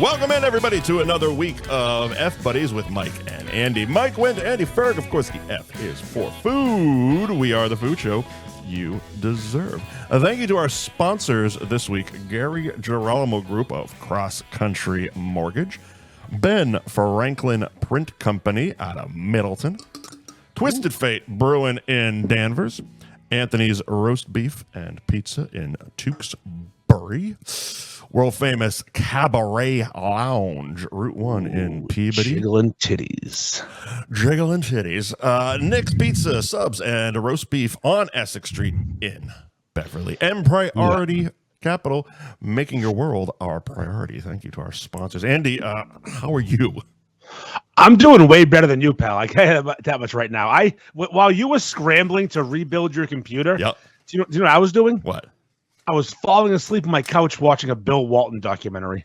Welcome in, everybody, to another week of F Buddies with Mike and Andy. Mike, Wendt, and Andy Ferg. Of course, the F is for food. We are the food show you deserve. Thank you to our sponsors this week, Girolamo Group of Cross Country Mortgage, Ben Franklin Print Company out of Middleton, Twisted Fate Brewing in Danvers, Anthony's Roast Beef and Pizza in Tewksbury, world famous Cabaret Lounge, Route 1 in Peabody. Jiggling titties. Nick's Pizza, Subs, and Roast Beef on Essex Street in Beverly. And Priority Capital, making your world our priority. Thank you to our sponsors. Andy, how are you? I'm doing way better than you, pal. I can't have that much right now. While you were scrambling to rebuild your computer, Yep. do you know what I was doing? What? I was falling asleep on my couch watching a Bill Walton documentary.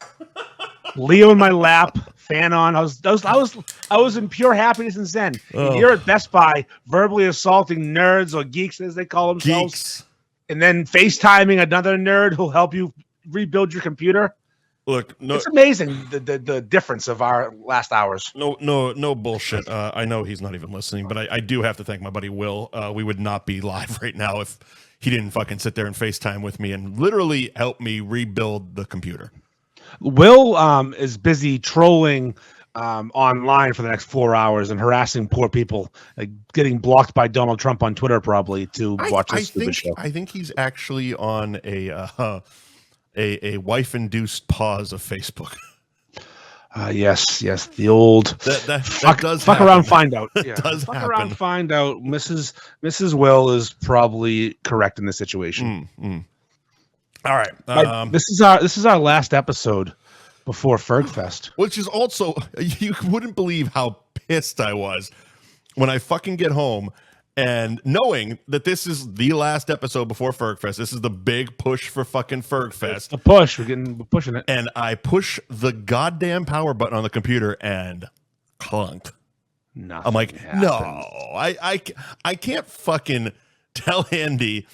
Leo in my lap, fan on. I was in pure happiness and zen. And here at Best Buy, verbally assaulting nerds or geeks as they call themselves, Geeks. and then FaceTiming another nerd who'll help you rebuild your computer. Look, no, It's amazing the difference of our last hours. no bullshit. I know he's not even listening, but I do have to thank my buddy Will. We would not be live right now if he didn't fucking sit there and FaceTime with me and literally help me rebuild the computer. Will is busy trolling online for the next 4 hours and harassing poor people, like getting blocked by Donald Trump on Twitter probably to watch this stupid show. I think he's actually on a wife-induced pause of Facebook. Yes, the old that does fuck happen. around, find out. It does fuck happen. around, find out. Mrs. Will is probably correct in this situation. All right, This is our last episode before FERG Fest, which is also, you wouldn't believe how pissed I was when I fucking get home and knowing that this is the last episode before FERG Fest. This is the big push for fucking FERG Fest. a push. We're pushing it, And I push the goddamn power button on the computer and clunk. Nothing I'm like, happens. no, I can't fucking tell Andy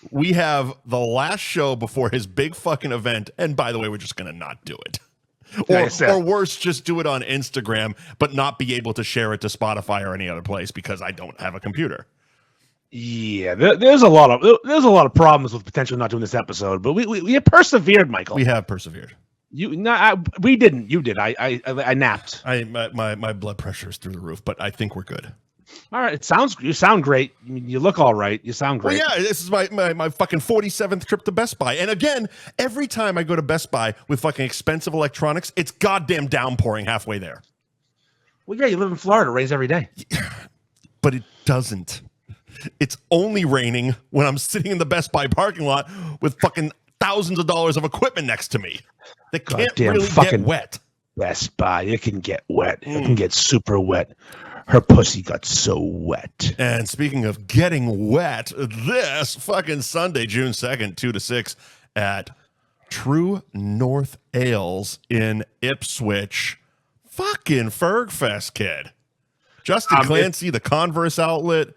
we have the last show before his big fucking event, and by the way, we're just gonna not do it. Or worse, just do it on Instagram, but not be able to share it to Spotify or any other place because I don't have a computer. Yeah, there's a lot of problems with potentially not doing this episode, but we have persevered, Michael. We have persevered. We didn't. You did. I napped. My blood pressure is through the roof, but I think we're good. All right. You sound great. You look all right. You sound great. Well, yeah, this is my fucking 47th trip to Best Buy. And again, every time I go to Best Buy with fucking expensive electronics, it's goddamn downpouring halfway there. Well, yeah, you live in Florida. It rains every day. But it doesn't. It's only raining when I'm sitting in the Best Buy parking lot with fucking thousands of dollars of equipment next to me that can't really get wet. Best Buy, it can get wet. It can get super wet. Her pussy got so wet. And speaking of getting wet, this fucking Sunday, June 2nd, 2 to 6 at True North Ales in Ipswich. Fucking FERG Fest, kid. Justin Clancy, the Converse outlet,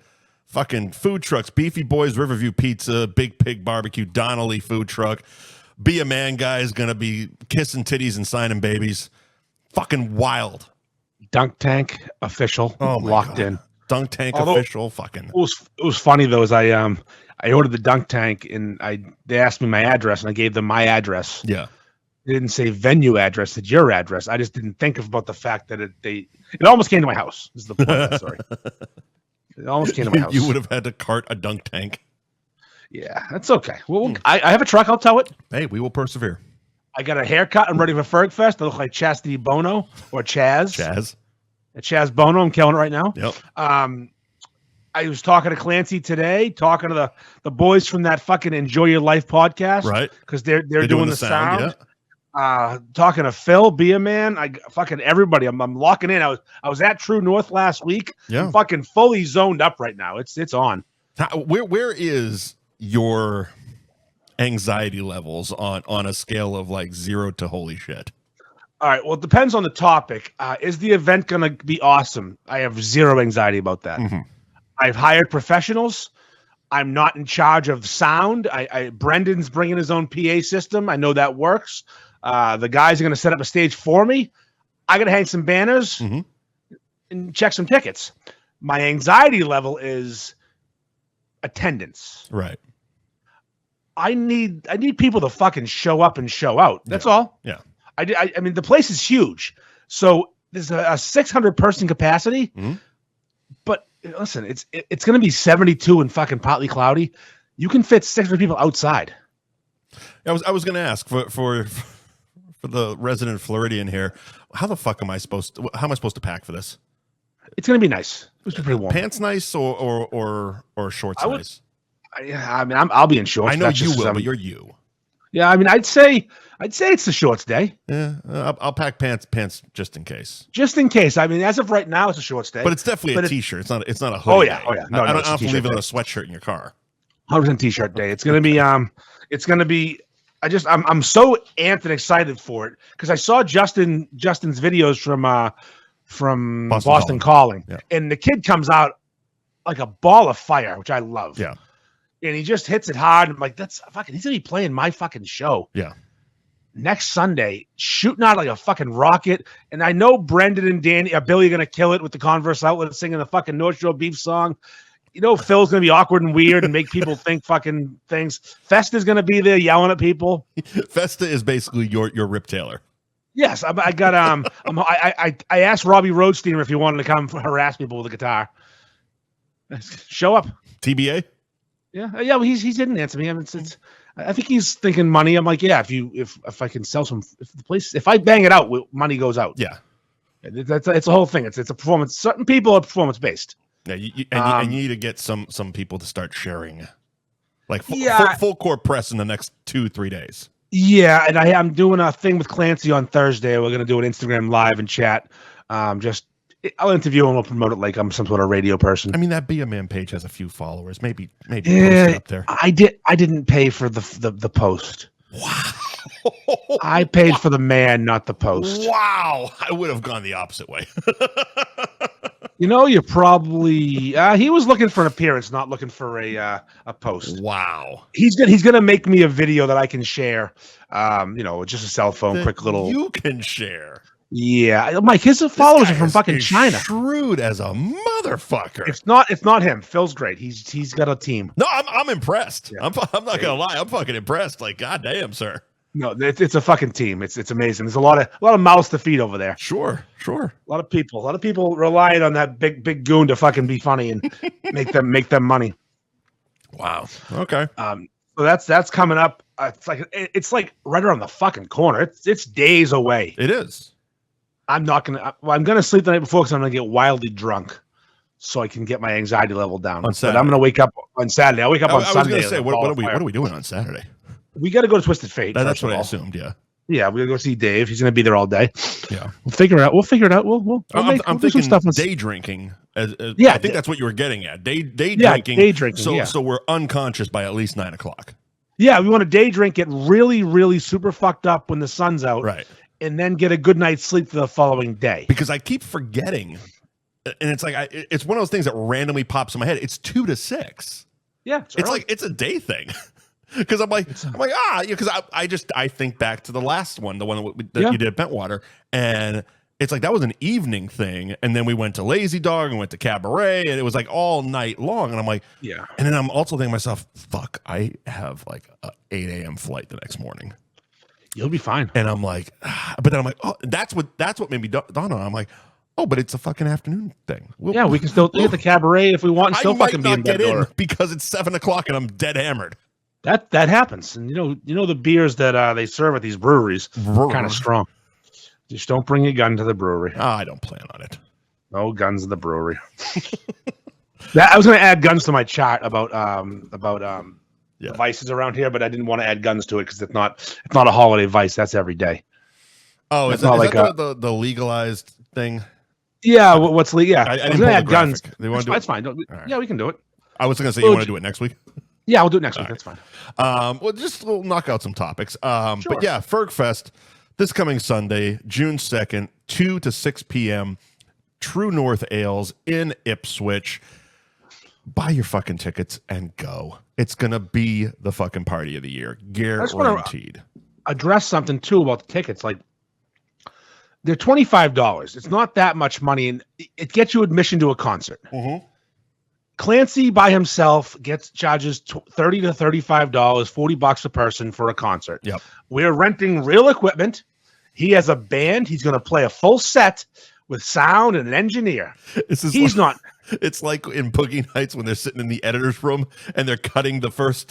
fucking food trucks, Beefy Boys, Riverview Pizza, Big Pig Barbecue, Donnelly food truck. Be a Man guy is going to be kissing titties and signing babies. Fucking wild. Dunk Tank official, locked in. Dunk Tank official, fucking. It was funny though. Is I ordered the Dunk Tank and they asked me my address and I gave them my address. Yeah, they didn't say venue address. It's your address. I just didn't think about the fact that it almost came to my house. Is the point of that story. It almost came to my house. You would have had to cart a Dunk Tank. Yeah, that's okay. Well, I have a truck. I'll tow it. Hey, we will persevere. I got a haircut. I'm ready for FERG Fest. I look like Chastity Bono or Chaz. Chaz Bono. I'm killing it right now. Yep. I was talking to Clancy today, talking to the boys from that fucking Enjoy Your Life podcast. Right. Because they're doing the sound. Yeah. Talking to Phil, Be a Man. I fucking everybody. I'm locking in. I was at True North last week. Yeah. I'm fucking fully zoned up right now. It's on. Where is your anxiety levels on a scale of like 0 to holy shit? All right. Well, it depends on the topic. Is the event going to be awesome? I have zero anxiety about that. Mm-hmm. I've hired professionals. I'm not in charge of sound. Brendan's bringing his own PA system. I know that works. The guys are going to set up a stage for me. I got to hang some banners and check some tickets. My anxiety level is attendance. Right. I need people to fucking show up and show out. That's all. Yeah. I mean, the place is huge. So there's a 600 person capacity. But listen, it's going to be 72 and fucking partly cloudy. You can fit 600 people outside. I was going to ask for the resident Floridian here, how am I supposed to pack for this? It's going to be nice. It's pretty warm. Pants nice or shorts nice? I mean, I'll be in shorts. I know you will, but you're you. Yeah, I mean, I'd say it's the shorts day. Yeah, I'll pack pants just in case. Just in case. I mean, as of right now, it's a shorts day. But it's definitely a t-shirt. It's not a hoodie. Oh yeah. No, I don't have to leave it on a sweatshirt in your car. 100% t-shirt day. It's gonna be I'm so amped and excited for it because I saw Justin's videos from Boston Calling. Yeah. And the kid comes out like a ball of fire, which I love. Yeah. And he just hits it hard. I'm like, that's fucking, he's gonna be playing my fucking show. Yeah. Next Sunday, shooting out like a fucking rocket. And I know Brendan and Billy are gonna kill it with the Converse outlet singing the fucking North Shore Beef song. You know, Phil's going to be awkward and weird and make people think fucking things. Festa's going to be there yelling at people. Festa is basically your Rip Taylor. Yes. I asked Robbie Roadsteiner if he wanted to come harass people with a guitar. Show up. TBA? Yeah. Yeah. Well, he didn't answer me. I mean, I think he's thinking money. I'm like, yeah, if I can sell if I bang it out, money goes out. Yeah. It's a whole thing. It's a performance. Certain people are performance based. Yeah, you need to get some people to start sharing, like full court press in the next 2-3 days. Yeah, and I'm doing a thing with Clancy on Thursday. We're going to do an Instagram live and chat. I'll interview him. We'll promote it like I'm some sort of radio person. I mean, that Be a Man page has a few followers. Maybe post it up there. I didn't pay for the post. Wow. I paid for the man, not the post. Wow, I would have gone the opposite way. You know, you probably he was looking for an appearance, not looking for a post. Wow. He's gonna make me a video that I can share. Just a cell phone, quick little. You can share. Yeah, Mike. His followers are from fucking China. Shrewd as a motherfucker. It's not him. Phil's great. He's got a team. No, I'm impressed. Yeah. I'm not gonna lie. I'm fucking impressed. Like, goddamn, sir. No, it's a fucking team. It's amazing. There's a lot of mouths to feed over there. Sure. A lot of people relying on that big goon to fucking be funny and make them money. Wow. Okay. So that's coming up. It's like right around the fucking corner. It's days away. It is. I'm gonna sleep the night before because I'm gonna get wildly drunk, so I can get my anxiety level down. On Saturday. But I'm gonna wake up on Saturday. I'll wake up on Sunday. I was gonna say, what are we doing on Saturday? We got to go to Twisted Fate. That's what I assumed. Yeah. Yeah, we're gonna go see Dave. He's gonna be there all day. Yeah. We'll figure it out. I'm thinking stuff day drinking. Yeah, I think that's what you were getting at. Day drinking. Day drinking. So we're unconscious by at least 9 o'clock. Yeah, we want to day drink, get really, really super fucked up when the sun's out, right? And then get a good night's sleep the following day. Because I keep forgetting, and it's like it's one of those things that randomly pops in my head. It's 2 to 6. Yeah, it's like it's a day thing. Because I'm like, because I think back to the last one, the one that you did at Bentwater, and it's like that was an evening thing, and then we went to Lazy Dog and went to Cabaret, and it was like all night long, and I'm like, yeah. And then I'm also thinking to myself, fuck, I have like a 8 a.m. flight the next morning. You'll be fine. And I'm like, but then I'm like, oh, that's what made me dawn on. I'm like, oh, but it's a fucking afternoon thing. We can still hit the Cabaret if we want. And still fucking be in get in because it's 7 o'clock and I'm dead hammered. That happens, and you know the beers that they serve at these breweries are kind of strong. Just don't bring a gun to the brewery. I don't plan on it. No guns in the brewery. I was going to add guns to my chart about the vices around here, but I didn't want to add guns to it because it's not a holiday vice. That's every day. Oh, is that the legalized thing? Yeah, what's legal? Yeah, I was going to add guns. That's fine. Right. Yeah, we can do it. I was going to say you want to do it next week. Yeah, we'll do it next week. That's fine. We'll knock out some topics. Sure. But yeah, FERG Fest this coming Sunday, June 2nd, 2 to 6 p.m. True North Ales in Ipswich. Buy your fucking tickets and go. It's gonna be the fucking party of the year, guaranteed. address something too about the tickets. Like, they're $25. It's not that much money, and it gets you admission to a concert. Mm-hmm. Clancy by himself charges $30 to $35, $40 a person for a concert. Yep. We're renting real equipment. He has a band. He's going to play a full set with sound and an engineer. It's like in Boogie Nights when they're sitting in the editor's room and they're cutting the first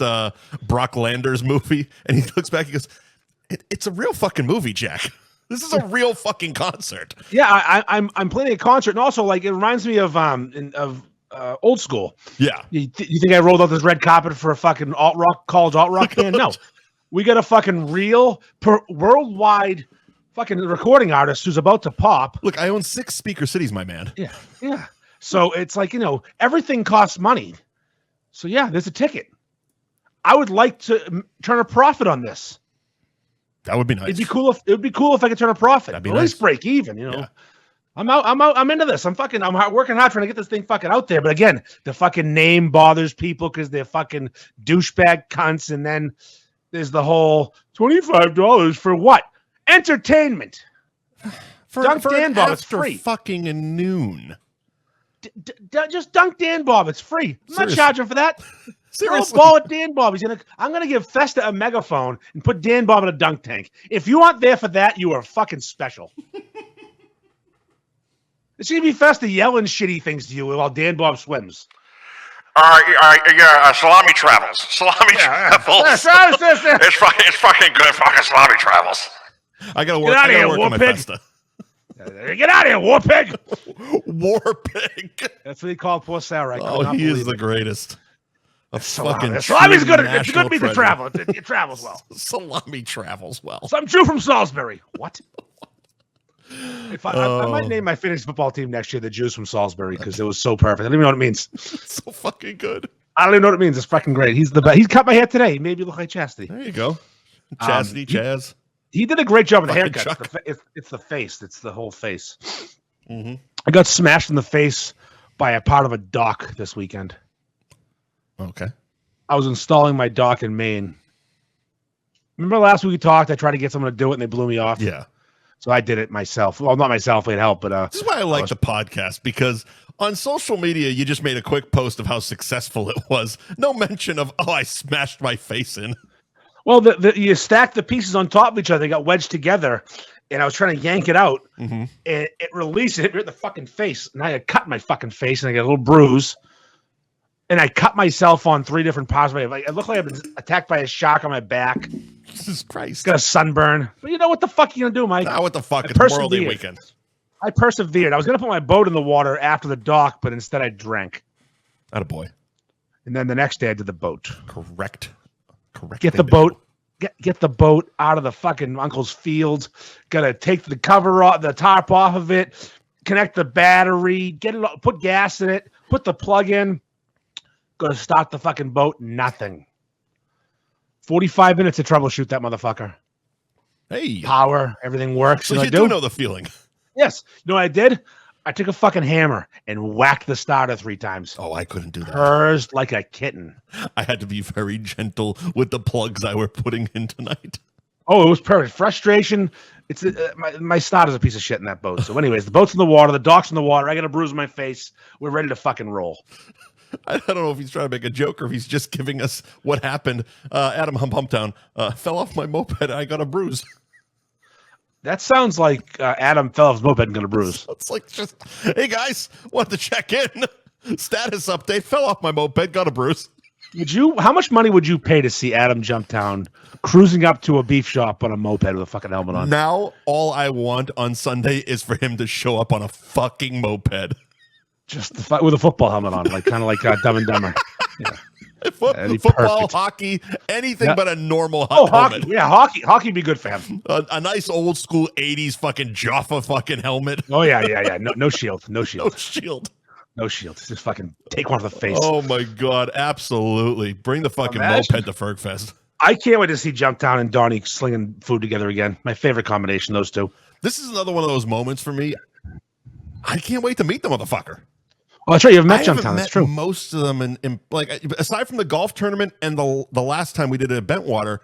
Brock Landers movie, and he looks back and goes, "It's a real fucking movie, Jack. This is a real fucking concert." Yeah, I'm playing a concert, and also like it reminds me of Old School. Yeah. You think I rolled out this red carpet for a fucking college alt rock band? No, we got a fucking real worldwide fucking recording artist who's about to pop. Look, I own 6 speaker cities, my man. Yeah. So it's like, everything costs money. So yeah, there's a ticket. I would like to turn a profit on this. That would be nice. It'd be cool if I could turn a profit. That'd be at nice. least break even. Yeah. I'm into this. I'm working hard trying to get this thing fucking out there. But again, the fucking name bothers people because they're fucking douchebag cunts. And then there's the whole $25 for what? Entertainment. For Dan Bob, it's after free. Fucking noon. Just dunk Dan Bob. It's free. I'm not charging for that. Seriously. Throw a ball at Dan Bob. I'm gonna give Festa a megaphone and put Dan Bob in a dunk tank. If you aren't there for that, you are fucking special. It's gonna be Festa yelling shitty things to you while Dan Bob swims. Salami travels. Salami travels. It's fucking good. Fucking salami travels. I gotta work. I gotta work on my Festa. Get out of here, War Pig! War Pig. That's what he called poor Sarah. Oh, he is the greatest. Salami's good. It's good to be the traveler. It travels well. Salami travels well. Some Jew from Salisbury. What? If I might name my fantasy football team next year the Jews from Salisbury because it was so perfect. I don't even know what it means. It's so fucking good. I don't even know what it means. It's fucking great. He's the best. He cut my hair today. He made me look like Chastity. There you go. Chastity, Chaz. He did a great job with the Fucking haircut. It's the face. It's the whole face. Mm-hmm. I got smashed in the face by a part of a dock this weekend. Okay. I was installing my dock in Maine. Remember last week we talked? I tried to get someone to do it, and they blew me off. Yeah. So I did it myself. Well, not myself. I had help, but this is why I like the podcast, because on social media, you just made a quick post of how successful it was. No mention of, I smashed my face in. Well, you stack the pieces on top of each other. They got wedged together, and I was trying to yank it out, and it released. It hit me in the fucking face, and I had cut my fucking face, and I got a little bruise. And I cut myself on 3 different parts of my body. It looked like I've been attacked by a shark on my back. Jesus Christ. Got a sunburn. But you know what the fuck you gonna do, Mike? What the fuck? It's Memorial Day weekend. I persevered. I was gonna put my boat in the water after the dock, but instead I drank. Attaboy. And then the next day I did the boat. Correct. Get the boat. Get the boat out of the fucking uncle's field. Gotta take the cover off, the top off of it. Connect the battery. Get it. Put gas in it. Put the plug in. Go to start the fucking boat. Nothing. 45 minutes to troubleshoot that motherfucker. Hey. Power. Everything works. So you do know the feeling. Yes. You know what I did? I took a fucking hammer and whacked the starter 3 times. Oh, I couldn't do that. Purrs like a kitten. I had to be very gentle with the plugs I were putting in tonight. Oh, it was perfect. Frustration. It's my starter's a piece of shit in that boat. So anyways, the boat's in the water. The dock's in the water. I got a bruise on my face. We're ready to fucking roll. I don't know if he's trying to make a joke or if he's just giving us what happened. Adam Humptown fell off my moped. I got a bruise. That sounds like Adam fell off his moped and got a bruise. It's like just, hey guys, wanted to check in. Status update. Fell off my moped. Got a bruise. How much money would you pay to see Adam Jumptown cruising up to a beef shop on a moped with a fucking helmet on? Now all I want on Sunday is for him to show up on a fucking moped. Just with a football helmet on, kind of like Dumb and Dumber. Yeah. Football, hockey, anything but a normal helmet. Hockey. Yeah, hockey would be good for him. A nice old school 80s fucking Jaffa fucking helmet. Oh, yeah. No shield. No shield. Just fucking take one off the face. Oh, my God. Absolutely. Bring the fucking moped to FERG Fest. I can't wait to see Jumptown and Donnie slinging food together again. My favorite combination, those two. This is another one of those moments for me. I can't wait to meet the motherfucker. Oh, that's right. You've met Jumptown. That's true. Most of them, in like aside from the golf tournament and the last time we did it at Bentwater,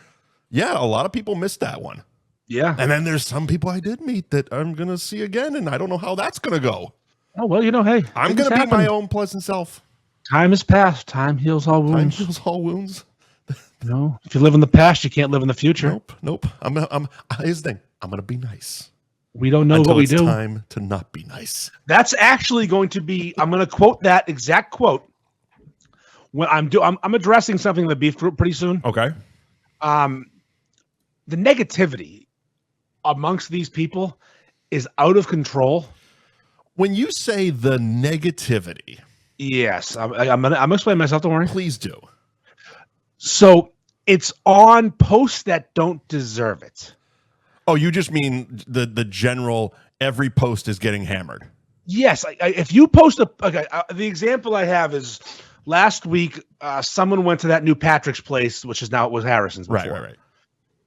Yeah, a lot of people missed that one. Yeah. And then there's some people I did meet that I'm going to see again, and I don't know how that's going to go. Oh, well, hey. I'm going to be my own pleasant self. Time has passed. Time heals all wounds. Time heals all wounds. No, if you live in the past, you can't live in the future. Nope. Here's the thing. I'm going to be nice. We don't know what we do. It's time to not be nice. That's actually going to be, I'm going to quote that exact quote when I'm addressing something in the beef group pretty soon. Okay. The negativity amongst these people is out of control. When you say the negativity. Yes, I'm gonna explain myself. Don't worry. Please do. So it's on posts that don't deserve it. Oh, you just mean the general, every post is getting hammered. Yes. If you post the example I have is last week, someone went to that new Patrick's place, which is now it was Harrison's before. Right.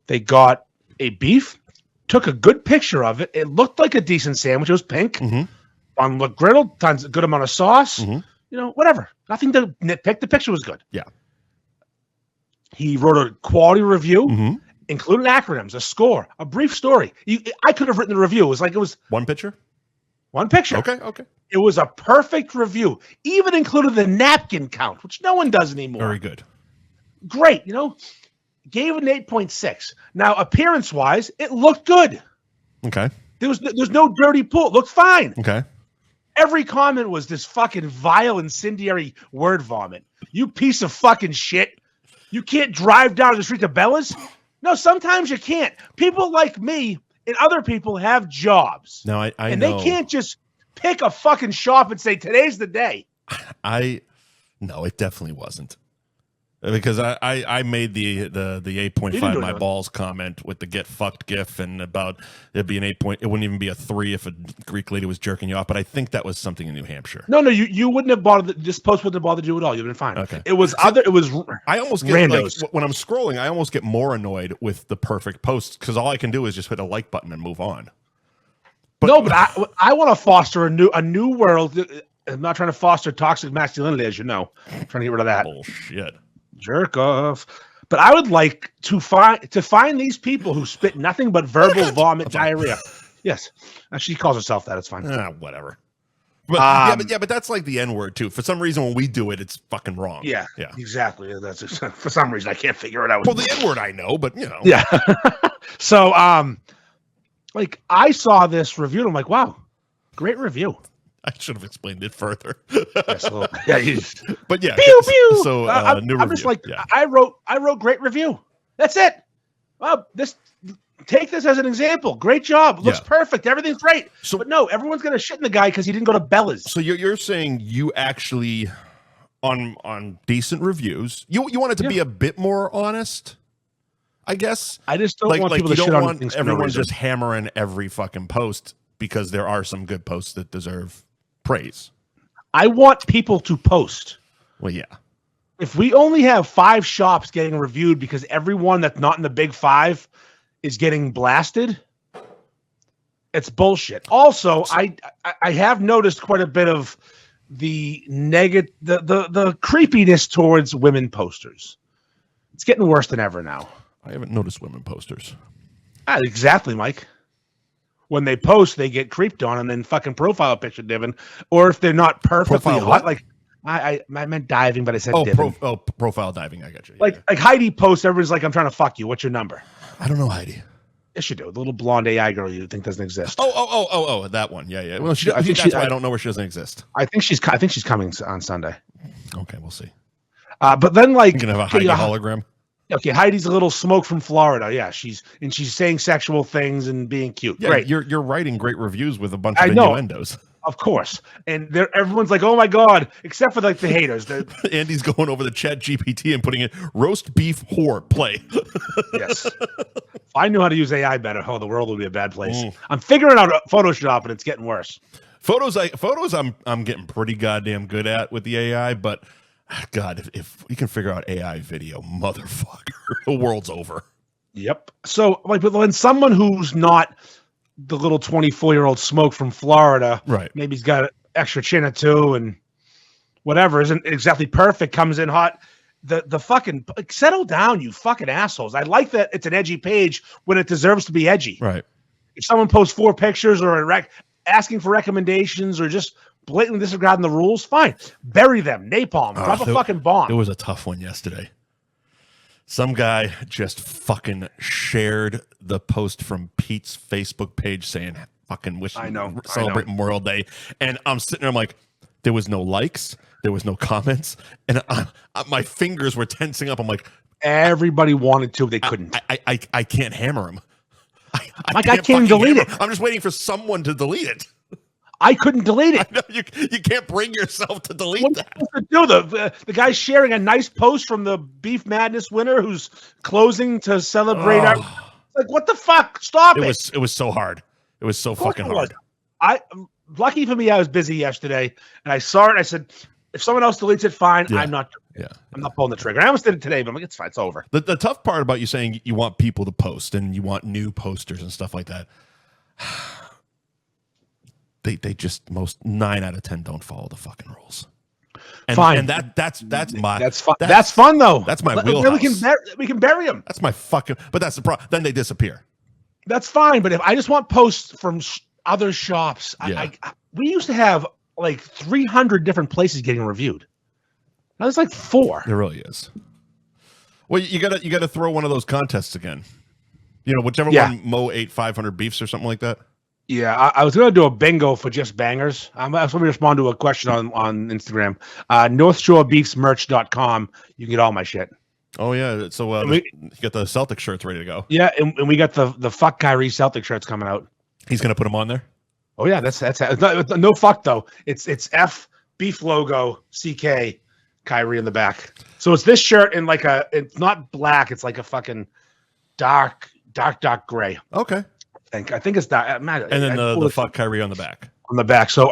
They got a beef, took a good picture of it. It looked like a decent sandwich. It was pink. Mm-hmm. On the griddle, tons a good amount of sauce. Mm-hmm. Whatever. Nothing to nitpick. The picture was good. Yeah. He wrote a quality review, included acronyms, a score, a brief story. I could have written the review. It was one picture. One picture. Okay. It was a perfect review. Even included the napkin count, which no one does anymore. Very good. Great. Gave it an 8.6. Now, appearance-wise, it looked good. Okay. There's no dirty pool. It looked fine. Okay. Every comment was this fucking vile, incendiary word vomit. You piece of fucking shit. You can't drive down the street to Bella's? No, sometimes you can't. People like me and other people have jobs. No, I and know. They can't just pick a fucking shop and say, today's the day. No, it definitely wasn't. Because I made the 8.5 my balls comment with the get fucked gif and about it'd be an 8 point. It wouldn't even be a 3 if a Greek lady was jerking you off. But I think that was something in New Hampshire. No, you wouldn't have bothered. This post wouldn't have bothered you at all. You've been fine. Okay. It was I almost get randos. When I'm scrolling, I almost get more annoyed with the perfect posts because all I can do is just hit a like button and move on. But I want to foster a new world. I'm not trying to foster toxic masculinity, as you know. I'm trying to get rid of that bullshit. Jerk off. But I would like to find these people who spit nothing but verbal vomit diarrhea. Yes. She calls herself that. It's fine. Whatever. But, but that's like the N-word too. For some reason, when we do it, it's fucking wrong. Yeah, exactly. That's for some reason I can't figure it out. Well, the N-word I know, but Yeah. So, I saw this review and I'm like, wow, great review. I should have explained it further. Yes, well, yeah, but yeah. Pew, pew. So I'm just like, I wrote great review. That's it. Well, take this as an example. Great job. Looks perfect. Everything's great. So, but no, everyone's gonna shit in the guy because he didn't go to Bella's. So you're saying you actually on decent reviews, you want it to be a bit more honest, I guess. I just don't want people to shit on things. Everyone just hammering every fucking post because there are some good posts that deserve praise. I want people to post. Well, yeah. If we only have 5 shops getting reviewed because everyone that's not in the big 5 is getting blasted, it's bullshit. Also, I have noticed quite a bit of the the creepiness towards women posters. It's getting worse than ever now. I haven't noticed women posters. Exactly, Mike. When they post, they get creeped on and then fucking profile picture divin. Or if they're not perfectly hot, like I meant diving, but I said divin. Profile diving. I got you. Like Heidi posts, everybody's like, I'm trying to fuck you. What's your number? I don't know Heidi. Yes, you do. The little blonde AI girl you think doesn't exist. Oh, that one. Yeah. Well, that's why I don't know where she doesn't exist. I think she's coming on Sunday. Okay, we'll see. But then you can have a Heidi hologram. Okay, Heidi's a little smoke from Florida. Yeah, she's saying sexual things and being cute. Yeah, great. You're writing great reviews with a bunch of innuendos. Of course. And everyone's like, oh my God, except for like the haters. Andy's going over the chat GPT and putting in roast beef whore play. Yes. If I knew how to use AI better, the world would be a bad place. I'm figuring out Photoshop and it's getting worse. Photos I'm getting pretty goddamn good at with the AI, but God, if we can figure out AI video, motherfucker, the world's over. Yep. So, but when someone who's not the little 24-year-old smoke from Florida, right? Maybe he's got an extra chin or two and whatever, isn't exactly perfect, comes in hot. the fucking settle down, you fucking assholes. I like that it's an edgy page when it deserves to be edgy. Right. If someone posts 4 pictures or asking for recommendations or just blatantly disregarding the rules, fine. Bury them. Napalm. Drop a fucking bomb. It was a tough one yesterday. Some guy just fucking shared the post from Pete's Facebook page saying fucking celebrate Memorial Day. And I'm sitting there, I'm like, there was no likes, there was no comments, and my fingers were tensing up. I'm like, everybody wanted to, they couldn't. I can't hammer him. I can't delete it. I'm just waiting for someone to delete it. I couldn't delete it. I know, you can't bring yourself to delete that. The guy's sharing a nice post from the Beef Madness winner who's closing to celebrate. Like, what the fuck? Stop it. It was so hard. It was so fucking hard. Lucky for me, I was busy yesterday, and I saw it. I said, if someone else deletes it, fine. Yeah. I'm not pulling the trigger. I almost did it today, but I'm like, it's fine. It's over. The tough part about you saying you want people to post and you want new posters and stuff like that, they just 9 out of 10 don't follow the fucking rules. And, fine. And that's fun. That's fun though. That's my wheelhouse. We can bury them. That's my fucking. But that's the problem. Then they disappear. That's fine. But if I just want posts from other shops, we used to have like 300 different places getting reviewed. Now there's like 4. There really is. Well, you gotta throw one of those contests again. You know, whichever one Mo ate 500 beefs or something like that. Yeah, I was going to do a bingo for just bangers. I was going to respond to a question on Instagram. NorthShoreBeefsMerch.com. You can get all my shit. Oh, yeah. So you got the Celtic shirts ready to go. Yeah, and we got the fuck Kyrie Celtic shirts coming out. He's going to put them on there? Oh, yeah. That's no fuck, though. It's F, beef logo, CK, Kyrie in the back. So it's this shirt in like it's not black. It's like a fucking dark gray. Okay. I think it's that. And then the fuck Kyrie on the back. On the back. So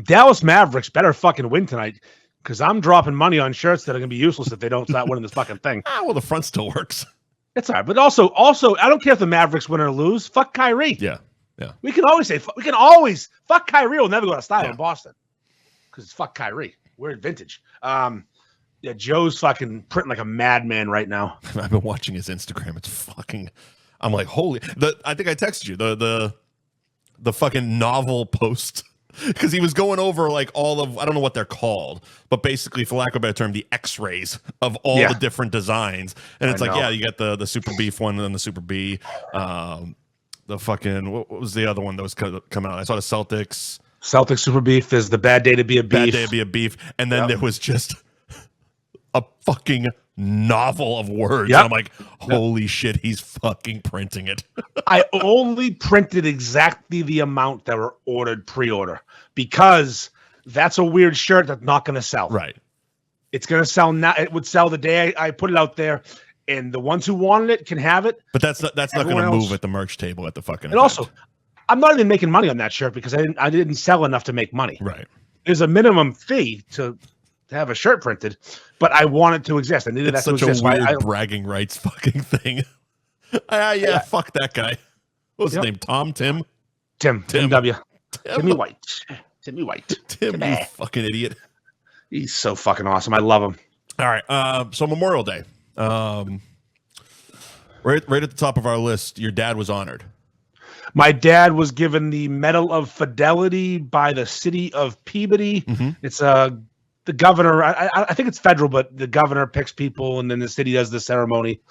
Dallas Mavericks better fucking win tonight because I'm dropping money on shirts that are going to be useless if they don't start winning this fucking thing. Well, the front still works. It's all right. But also, I don't care if the Mavericks win or lose. Fuck Kyrie. Yeah. We can always say, fuck Kyrie will never go out of style in Boston because it's fuck Kyrie. We're in vintage. Joe's fucking printing like a madman right now. I've been watching his Instagram. It's fucking... I'm like, holy! I think I texted you the fucking novel post because he was going over like all of, I don't know what they're called, but basically, for lack of a better term, the X-rays of all the different designs. And it's you got the super beef one and then the super B, the fucking what was the other one that was coming out? I saw the Celtics super beef. There's the bad day to be a beef. And then there was just a fucking novel of words. Yep. And I'm like, holy shit, he's fucking printing it. I only printed exactly the amount that were pre-order because that's a weird shirt that's not going to sell. Right. It's going to sell now. It would sell the day I put it out there, and the ones who wanted it can have it. But that's not going to move at the merch table at the fucking And event. also, I'm not even making money on that shirt because I didn't sell enough to make money. Right. There's a minimum fee to have a shirt printed, but I want it to exist. I needed that to exist. It's such a weird bragging rights fucking thing. Fuck that guy. What was his name? Tim W. Timmy White. Tim, you fucking idiot. He's so fucking awesome. I love him. All right. So Memorial Day. Right at the top of our list, your dad was honored. My dad was given the Medal of Fidelity by the city of Peabody. Mm-hmm. It's the governor. I think it's federal, but the governor picks people, and then the city does the ceremony.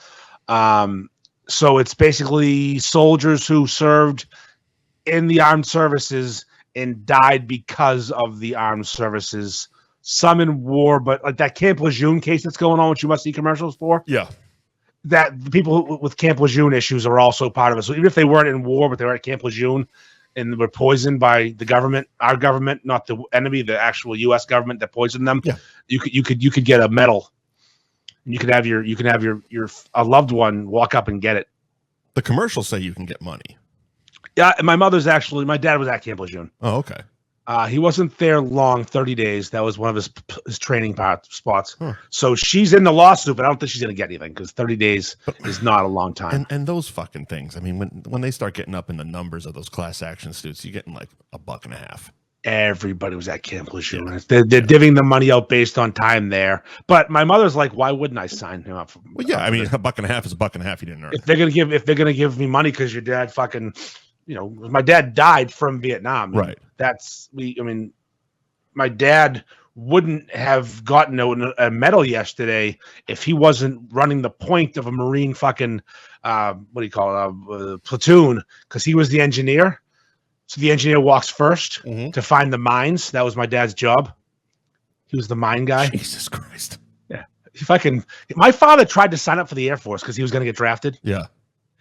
So it's basically soldiers who served in the armed services and died because of the armed services. Some in war, but like that Camp Lejeune case that's going on, which you must see commercials for. Yeah. That the people with Camp Lejeune issues are also part of it. So even if they weren't in war, but they were at Camp Lejeune and were poisoned by the government, our government, not the enemy, the actual U.S. government that poisoned them, you could get a medal, and you could have your a loved one walk up and get it. The commercials say you can get money. Yeah, and my dad was at Camp Lejeune. Oh, okay. He wasn't there long, 30 days. That was one of his training spots. Huh. So she's in the lawsuit, but I don't think she's going to get anything because 30 days is not a long time. And those fucking things. I mean, when they start getting up in the numbers of those class action suits, you're getting like $1.50. Everybody was at Camp Lejeune. Yeah. They're divvying the money out based on time there. But my mother's like, why wouldn't I sign him up? Well, yeah, I mean, $1.50 is $1.50. You didn't earn. If they're gonna give me money because your dad fucking, my dad died from Vietnam. Right. My dad wouldn't have gotten a medal yesterday if he wasn't running the point of a Marine fucking platoon, because he was the engineer. So the engineer walks first to find the mines. That was my dad's job. He was the mine guy. Jesus Christ. Yeah. My father tried to sign up for the Air Force because he was going to get drafted. Yeah.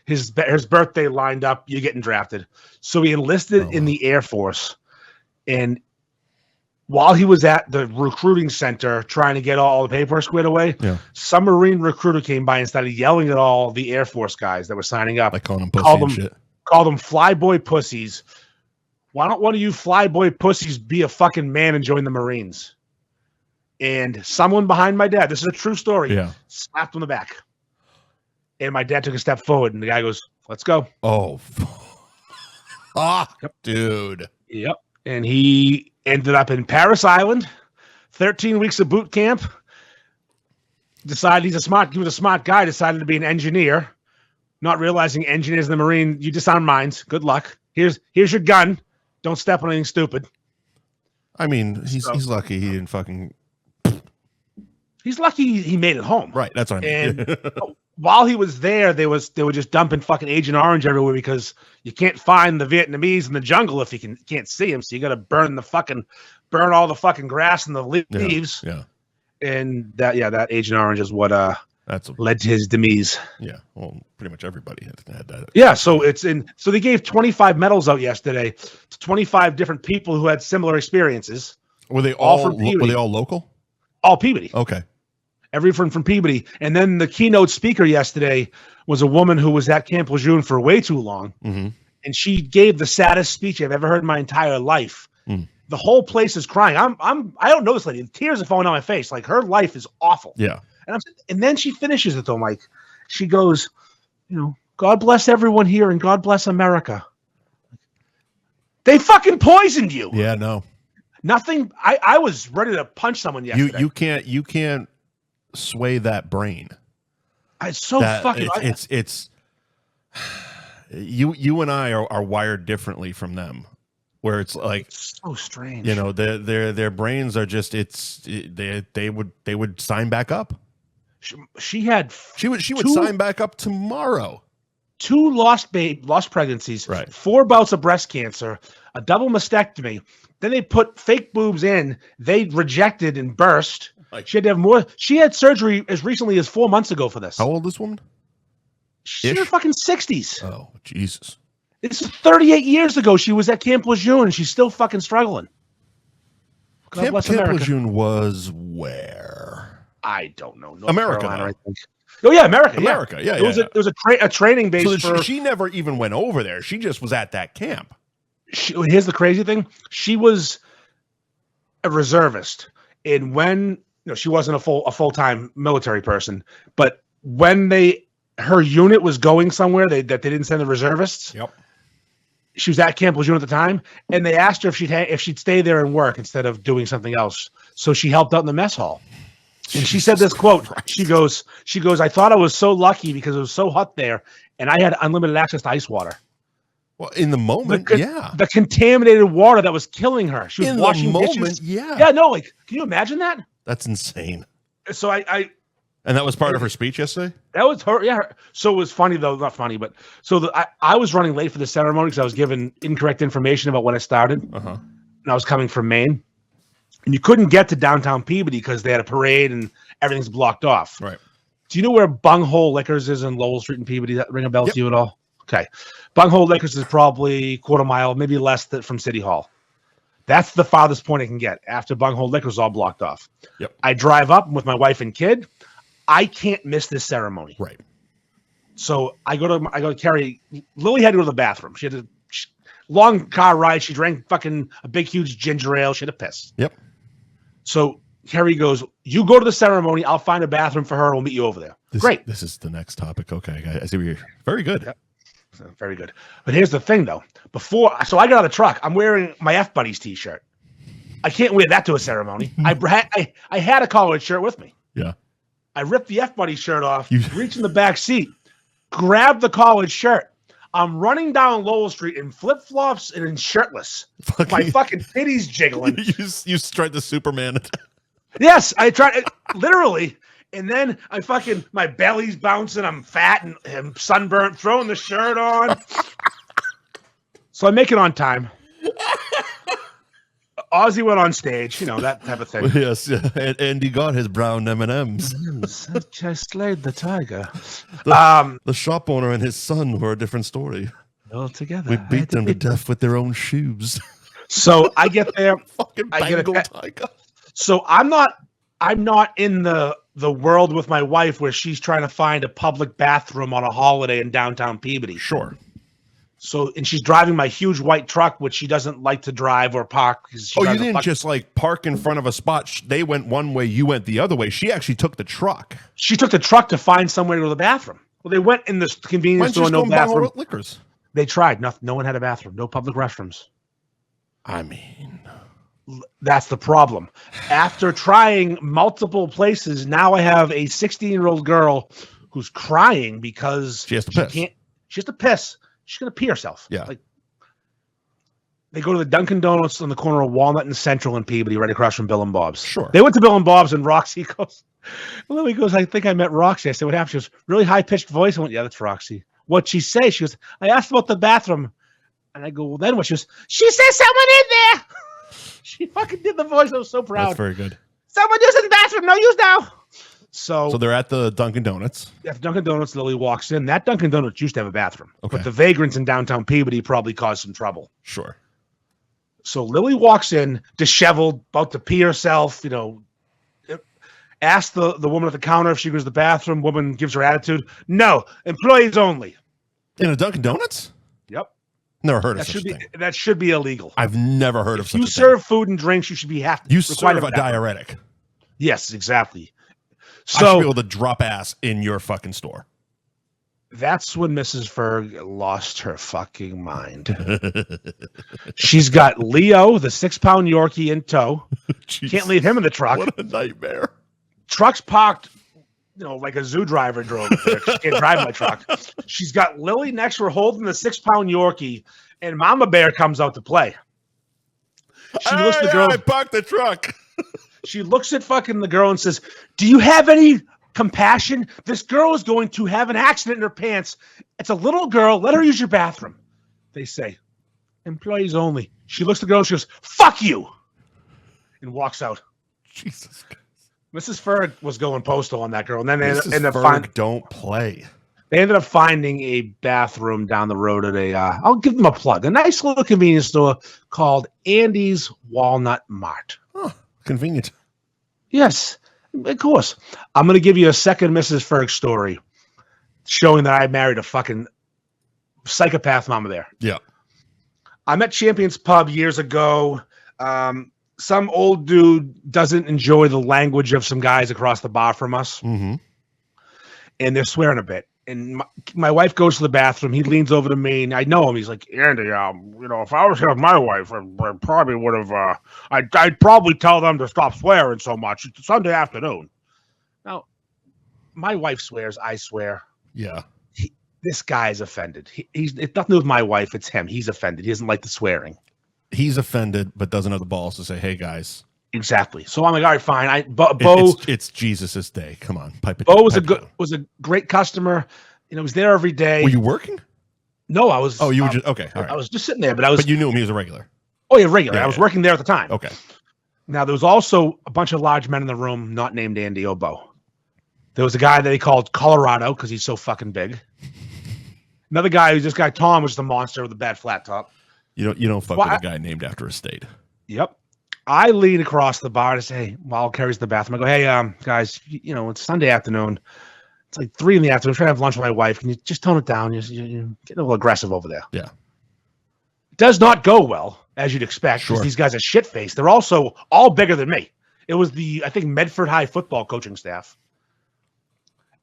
His birthday lined up. You're getting drafted. So he enlisted in the Air Force. And while he was at the recruiting center trying to get all the paperwork squared away, some Marine recruiter came by and started yelling at all the Air Force guys that were signing up. Like calling them pussy and shit. Called them flyboy pussies. Why don't one of you flyboy pussies be a fucking man and join the Marines? And someone behind my dad, this is a true story, slapped him on the back. And my dad took a step forward, and the guy goes, let's go. Oh, dude. Yep. And he ended up in Paris Island, 13 weeks of boot camp. Decided he was a smart guy, decided to be an engineer, not realizing engineers in the Marine, you disarm mines. Good luck. Here's your gun. Don't step on anything stupid. I mean, he's lucky he didn't fucking. He's lucky he made it home. Right, that's what I mean. And while he was there, they were just dumping fucking Agent Orange everywhere because you can't find the Vietnamese in the jungle if you can't see them. So you got to burn all the fucking grass and the leaves. Yeah. And that Agent Orange is what led to his demise. Yeah, well, pretty much everybody had that. Yeah, so they gave 25 medals out yesterday to 25 different people who had similar experiences. Were they all from Peabody? Were they all local? All Peabody. Okay. Everyone from Peabody. And then the keynote speaker yesterday was a woman who was at Camp Lejeune for way too long. Mm-hmm. And she gave the saddest speech I've ever heard in my entire life. Mm. The whole place is crying. I don't know this lady. Tears are falling down my face. Like, her life is awful. Yeah. And then she finishes it though, Mike. She goes, God bless everyone here and God bless America. They fucking poisoned you. Yeah, no. Nothing. I was ready to punch someone yesterday. You can't sway that brain. It's so fucking. It's you and I are wired differently from them. Where it's like, it's so strange. Their brains are just they would sign back up. She would sign back up tomorrow. 2 lost pregnancies, right. 4 bouts of breast cancer, a double mastectomy. Then they put fake boobs in. They rejected and burst. She had to have more. She had surgery as recently as 4 months ago for this. How old is this woman? She's in her fucking 60s. Oh, Jesus. This is 38 years ago. She was at Camp Lejeune and she's still fucking struggling. Camp Lejeune was where? I don't know. North America, Carolina, I think. Oh yeah, America. Yeah. It was a training base. So she never even went over there. She just was at that camp. Here's the crazy thing: she was a reservist, and when she wasn't a full-time military person, but when her unit was going somewhere that they didn't send the reservists. Yep. She was at Camp Lejeune at the time, and they asked her if she'd stay there and work instead of doing something else. So she helped out in the mess hall. And she said this quote. She goes, I thought I was so lucky because it was so hot there and I had unlimited access to ice water. Well, in the moment, the contaminated water that was killing her. She was in washing the moment, dishes. Yeah. Yeah, no, can you imagine that? That's insane. So and that was part of her speech yesterday? That was her, yeah. So it was funny, though. Not funny, but I was running late for the ceremony because I was given incorrect information about when it started. Uh-huh. And I was coming from Maine. And you couldn't get to downtown Peabody because they had a parade and everything's blocked off. Right. Do you know where Bunghole Liquors is in Lowell Street in Peabody? That ring a bell to you at all? Okay. Bunghole Liquors is probably quarter mile, maybe less from City Hall. That's the farthest point I can get after Bunghole Liquors is all blocked off. Yep. I drive up with my wife and kid. I can't miss this ceremony. Right. So I go to Carrie. Lily had to go to the bathroom. She had a long car ride. She drank fucking a big, huge ginger ale. She had a piss. Yep. So Carrie goes, you go to the ceremony. I'll find a bathroom for her. We'll meet you over there. Great. This is the next topic. Okay. I see where you're very good. Yep. Very good. But here's the thing, though. So I got out of the truck. I'm wearing my F Buddies t-shirt. I can't wear that to a ceremony. I had a collared shirt with me. Yeah. I ripped the F-Buddy shirt off, reached in the back seat, grabbed the collared shirt. I'm running down Lowell Street in flip-flops and in shirtless. My fucking titties jiggling. You tried the Superman attack. Yes, I tried literally. And then my belly's bouncing. I'm fat and sunburnt, throwing the shirt on. So I make it on time. Ozzy went on stage, that type of thing. Yes, yeah. And he got his brown M&Ms. I slayed the tiger. The shop owner and his son were a different story. All together. We beat them to death with their own shoes. So I get there. Fucking Bengal tiger. So I'm not in the world with my wife where she's trying to find a public bathroom on a holiday in downtown Peabody. Sure. So, and she's driving my huge white truck, which she doesn't like to drive or park. You didn't just park in front of a spot. They went one way, you went the other way. She actually took the truck. She took the truck to find somewhere to go to the bathroom. Well, they went in the convenience store, no bathroom. Liquors. They tried. No one had a bathroom. No public restrooms. I mean, that's the problem. After trying multiple places, now I have a 16-year-old girl who's crying because she has to piss. She has to piss. She's going to pee herself. Yeah. They go to the Dunkin' Donuts on the corner of Walnut and Central in Peabody, right across from Bill and Bob's. Sure. They went to Bill and Bob's, and Roxy goes, Lily goes, I think I met Roxy. I said, what happened? She goes, really high-pitched voice. I went, yeah, that's Roxy. What'd she say? She goes, I asked about the bathroom. And I go, well, then what? She goes, she said someone in there. She fucking did the voice. I was so proud. That's very good. Someone using the bathroom. No use now. So they're at the Dunkin' Donuts. At the Dunkin' Donuts, Lily walks in. That Dunkin' Donuts used to have a bathroom. Okay. But the vagrants in downtown Peabody probably caused some trouble. Sure. So Lily walks in, disheveled, about to pee herself, asks the woman at the counter if she goes to the bathroom. Woman gives her attitude. No, employees only. In a Dunkin' Donuts? Yep. Never heard of such a thing. That should be illegal. I've never heard of such a thing. If you serve food and drinks, you should be You serve a diuretic. Yes, exactly. So I should be able to drop ass in your fucking store. That's when Mrs. Ferg lost her fucking mind. She's got Leo, the 6-pound Yorkie, in tow. Can't leave him in the truck. What a nightmare. Truck's parked, like a zoo driver drove it there. She can't drive my truck. She's got Lily next to her holding the 6-pound Yorkie, and Mama Bear comes out to play. She looks at the girl. I parked the truck. She looks at fucking the girl and says, do you have any compassion? This girl is going to have an accident in her pants. It's a little girl. Let her use your bathroom. They say, employees only. She looks at the girl and she goes, fuck you, and walks out. Jesus Christ. Mrs. Ferg was going postal on that girl. And then they ended up don't play. They ended up finding a bathroom down the road at I'll give them a plug, a nice little convenience store called Andy's Walnut Mart. Huh. Convenient. Yes, of course. I'm going to give you a second Mrs. Ferg story showing that I married a fucking psychopath mama there. Yeah. I'm at Champions Pub years ago. Some old dude doesn't enjoy the language of some guys across the bar from us. Mm-hmm. And they're swearing a bit. And my wife goes to the bathroom. He leans over to me, and I know him. He's like, Andy, if I was here with my wife, I probably would have, I'd probably tell them to stop swearing so much. It's Sunday afternoon. Now, my wife swears, I swear. Yeah. This guy is offended. It's nothing to do with my wife. It's him. He's offended. He doesn't like the swearing. He's offended, but doesn't have the balls to say, hey, guys. Exactly. So I'm like, all right, fine. Bo, it's Jesus' day. Come on, pipe it. Bo was a great customer. He was there every day. Were you working? No, I was. Oh, you were just okay. All right. I was just sitting there, but you knew him. He was a regular. Oh yeah, regular. Yeah, I was working there at the time. Okay. Now there was also a bunch of large men in the room, not named Andy or Bo. There was a guy that he called Colorado because he's so fucking big. Another guy, this guy Tom, was the monster with the bad flat top. You don't fuck with a guy named after a state. Yep. I lean across the bar to say, hey, while Carrie's in the bathroom, I go, hey, guys, it's Sunday afternoon. It's like 3 p.m. I'm trying to have lunch with my wife. Can you just tone it down? You're getting a little aggressive over there. Yeah. It does not go well, as you'd expect, because these guys are shit-faced. They're also all bigger than me. It was I think, Medford High football coaching staff.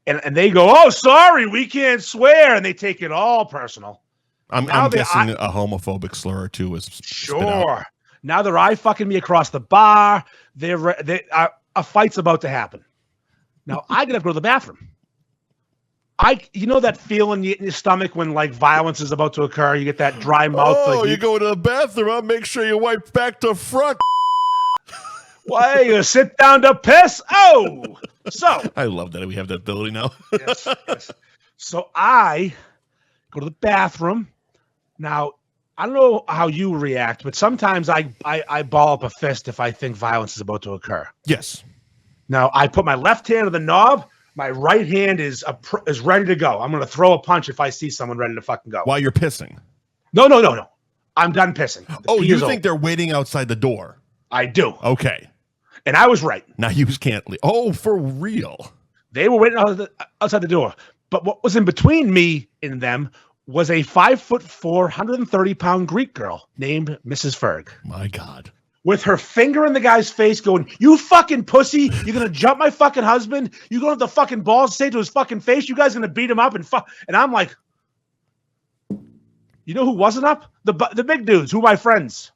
And they go, oh, sorry, we can't swear. And they take it all personal. I'm guessing a homophobic slur or two was sure. Now they're eye fucking me across the bar. A fight's about to happen. Now I gotta go to the bathroom. You know that feeling in your stomach when like violence is about to occur? You get that dry mouth. Oh, like you go to the bathroom. I'll make sure you wipe back to front. Why you sit down to piss? Oh, so I love that we have that ability now. yes. So I go to the bathroom. Now I don't know how you react, but sometimes I ball up a fist if I think violence is about to occur. Yes. Now I put my left hand on the knob. My right hand is ready to go. I'm going to throw a punch if I see someone ready to fucking go. While you're pissing? No. I'm done pissing. You think they're waiting outside the door? I do. Okay. And I was right. Now you can't leave. Oh, for real? They were waiting outside the door. But what was in between me and them was a 5'4", 130-pound Greek girl named Mrs. Ferg. My God. With her finger in the guy's face going, "You fucking pussy, you're going to jump my fucking husband? You don't have the fucking balls to say to his fucking face, you guys going to beat him up and fuck." And I'm like, you know who wasn't up? The big dudes, who my friends.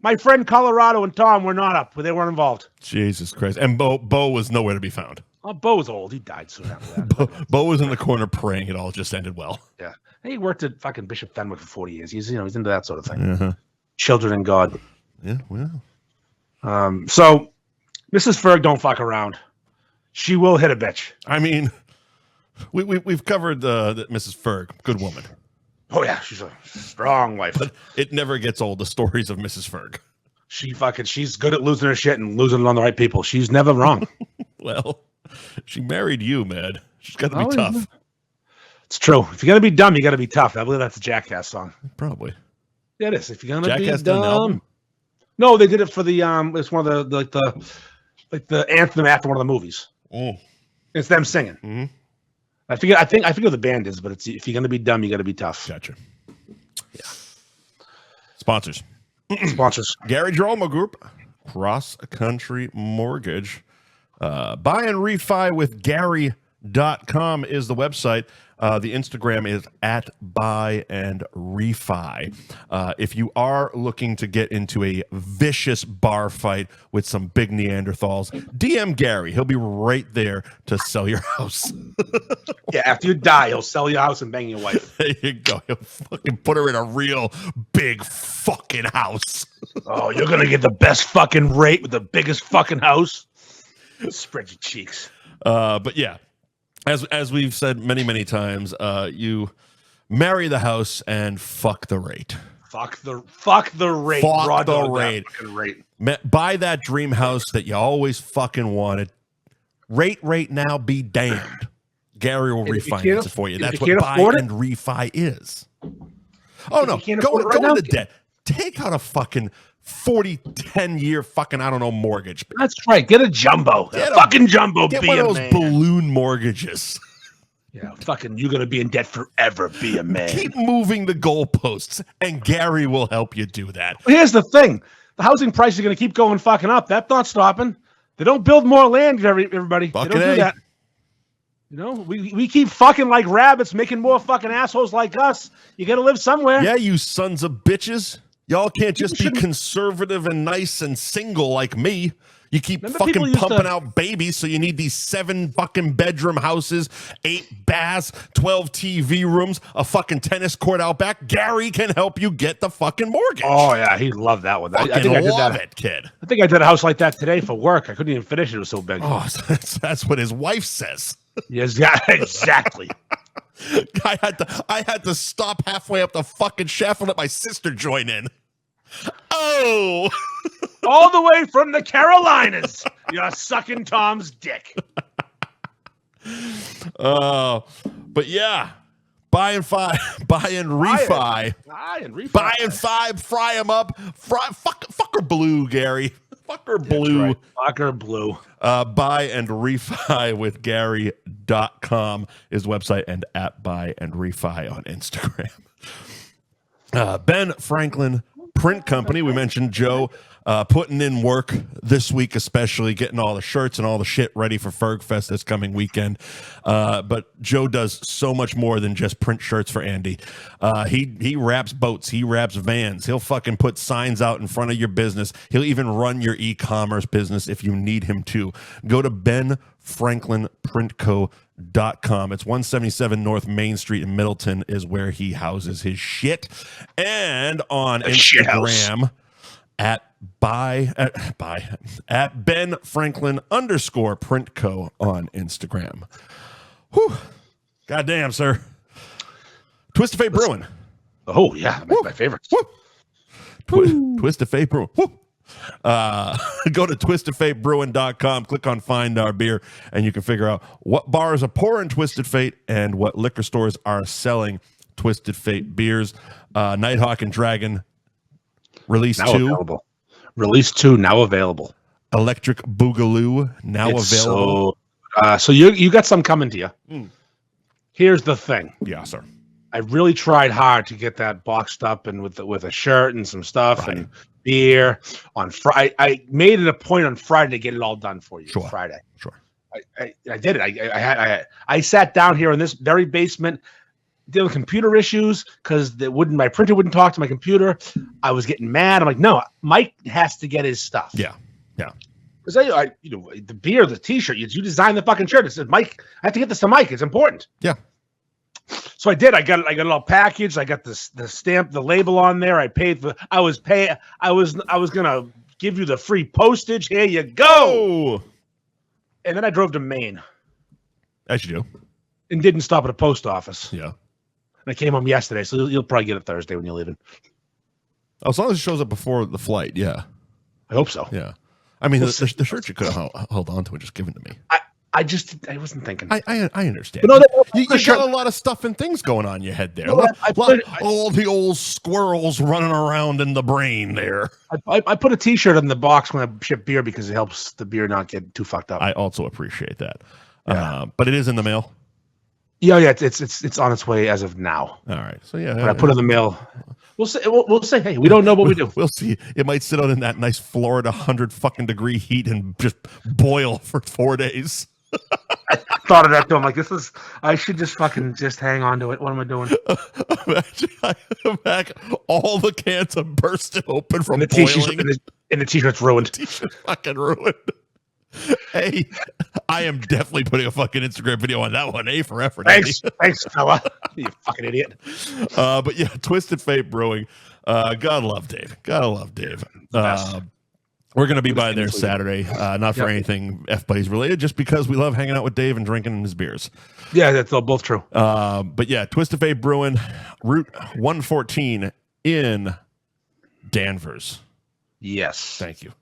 My friend Colorado and Tom were not up, but they weren't involved. Jesus Christ. And Bo was nowhere to be found. Oh, Bo's old. He died soon after that. Bo was in the corner praying it all just ended well. Yeah. He worked at fucking Bishop Fenwick for 40 years. He's into that sort of thing. Uh-huh. Children and God. Yeah, well. So Mrs. Ferg don't fuck around. She will hit a bitch. I mean, we've covered Mrs. Ferg, good woman. Oh yeah, she's a strong wife. But it never gets old, the stories of Mrs. Ferg. She's good at losing her shit and losing it on the right people. She's never wrong. Well, she married you, man. She's got to be tough. It's true. If you're gonna be dumb, you got to be tough. I believe that's a Jackass song. Probably. Yeah, it is. If you're gonna Jackass be did an album? dumb. No, they did it for the it's one of the anthem after one of the movies. Mm. It's them singing. Mm-hmm. I forget who the band is, but it's if you're gonna be dumb, you got to be tough. Gotcha. Yeah. Sponsors. Gary Girolamo Group, Cross Country Mortgage. Buy and refi with Gary.com is the website. The Instagram is at buy and refi. If you are looking to get into a vicious bar fight with some big Neanderthals, DM Gary. He'll be right there to sell your house. Yeah, after you die, he'll sell your house and bang your wife. There you go. He'll fucking put her in a real big fucking house. Oh, you're going to get the best fucking rate with the biggest fucking house? Spread your cheeks. But yeah. As we've said many times, you marry the house and fuck the rate. Fuck the rate. Fuck the rate. Buy that dream house that you always fucking wanted. Rate now, be damned. Gary will refinance it for you. That's what buy and refi is. Oh no, go into the debt. Take out a fucking 10-year fucking, I don't know, mortgage. That's right. Get a jumbo. Get a fucking jumbo. Get one of those balloon mortgages. Yeah, fucking, you're going to be in debt forever. Be a man. Keep moving the goalposts, and Gary will help you do that. Well, here's the thing. The housing price is going to keep going fucking up. That's not stopping. They don't build more land, everybody. They don't do that. You know, we keep fucking like rabbits, making more fucking assholes like us. You got to live somewhere. Yeah, you sons of bitches. Y'all can't just be conservative and nice and single like me. You keep fucking pumping out babies, so you need these 7 fucking bedroom houses, 8 baths, 12 TV rooms, a fucking tennis court out back. Gary can help you get the fucking mortgage. Oh, yeah, he'd love that one. I think I love it, kid. I think I did a house like that today for work. I couldn't even finish it. It was so big. Oh, that's what his wife says. Yes, yeah, exactly. I had to stop halfway up the fucking shaft and let my sister join in. Oh, all the way from the Carolinas. You're sucking Tom's dick. But yeah, buy and refi. Buy and fry them up. Fuck her blue, Gary. Fuck her blue. Right. Fuck her blue. Buy and refi with Gary.com is website, and at buy and refi on Instagram. Ben Franklin Print Company. We mentioned Joe putting in work this week, especially getting all the shirts and all the shit ready for FERG Fest this coming weekend. But Joe does so much more than just print shirts for Andy. He wraps boats. He wraps vans. He'll fucking put signs out in front of your business. He'll even run your e-commerce business if you need him to. Go to benfranklinprintco.com. It's 177 North Main Street in Middleton is where he houses his shit. And on Instagram at Ben Franklin_Printco on Instagram. Whew. Goddamn, sir. Twist of Fate Brewing. Oh, yeah. My favorites. Twist of Fate Brewing. Woo. Go to twistedfatebrewing.com, click on Find Our Beer, and you can figure out what bars are pouring Twisted Fate and what liquor stores are selling Twisted Fate beers. Nighthawk and Dragon Release now 2. Available. Release 2 now available. Electric Boogaloo now available. So you got some coming to you. Here's the thing. Yeah, sir. I really tried hard to get that boxed up and with a shirt and some stuff and beer on Friday. I made it a point on Friday to get it all done for you. Sure. Friday. Sure. I did it. I sat down here in this very basement dealing with computer issues because my printer wouldn't talk to my computer. I was getting mad. I'm like, no, Mike has to get his stuff. Yeah. Yeah. Because the beer, the T-shirt, you designed the fucking shirt. It said, Mike, I have to get this to Mike. It's important. Yeah. So I did. I got it all packaged. I got the stamp, the label on there. I paid for. I was gonna give you the free postage. Here you go. Oh. And then I drove to Maine. As you do. And didn't stop at a post office. Yeah. And I came home yesterday, so you'll probably get it Thursday when you're leaving. As long as it shows up before the flight, yeah. I hope so. Yeah. I mean, the shirt you could have held on to and just given to me. I wasn't thinking. I understand. But no, you got a lot of stuff and things going on in your head there. All the old squirrels running around in the brain there. I put a T-shirt in the box when I ship beer because it helps the beer not get too fucked up. I also appreciate that. Yeah. But it is in the mail. Yeah, it's on its way as of now. All right. So yeah, when I put it in the mail. We'll say, hey, we don't know what we do. We'll see. It might sit out in that nice Florida 100-degree heat and just boil for 4 days. I thought of that too. I'm like, I should just hang on to it. What am I doing? Imagine all the cans are bursting open from and boiling. And the T-shirt's ruined. T-shirt's fucking ruined. Hey, I am definitely putting a fucking Instagram video on that one. A for effort. Thanks, fella. You fucking idiot. But yeah, Twisted Fate Brewing. Gotta love Dave. We're going to be by there Saturday, not for anything F-Buddies related, just because we love hanging out with Dave and drinking his beers. Yeah, that's all both true. But yeah, Twisted Fate Brewing, Route 114 in Danvers. Yes. Thank you.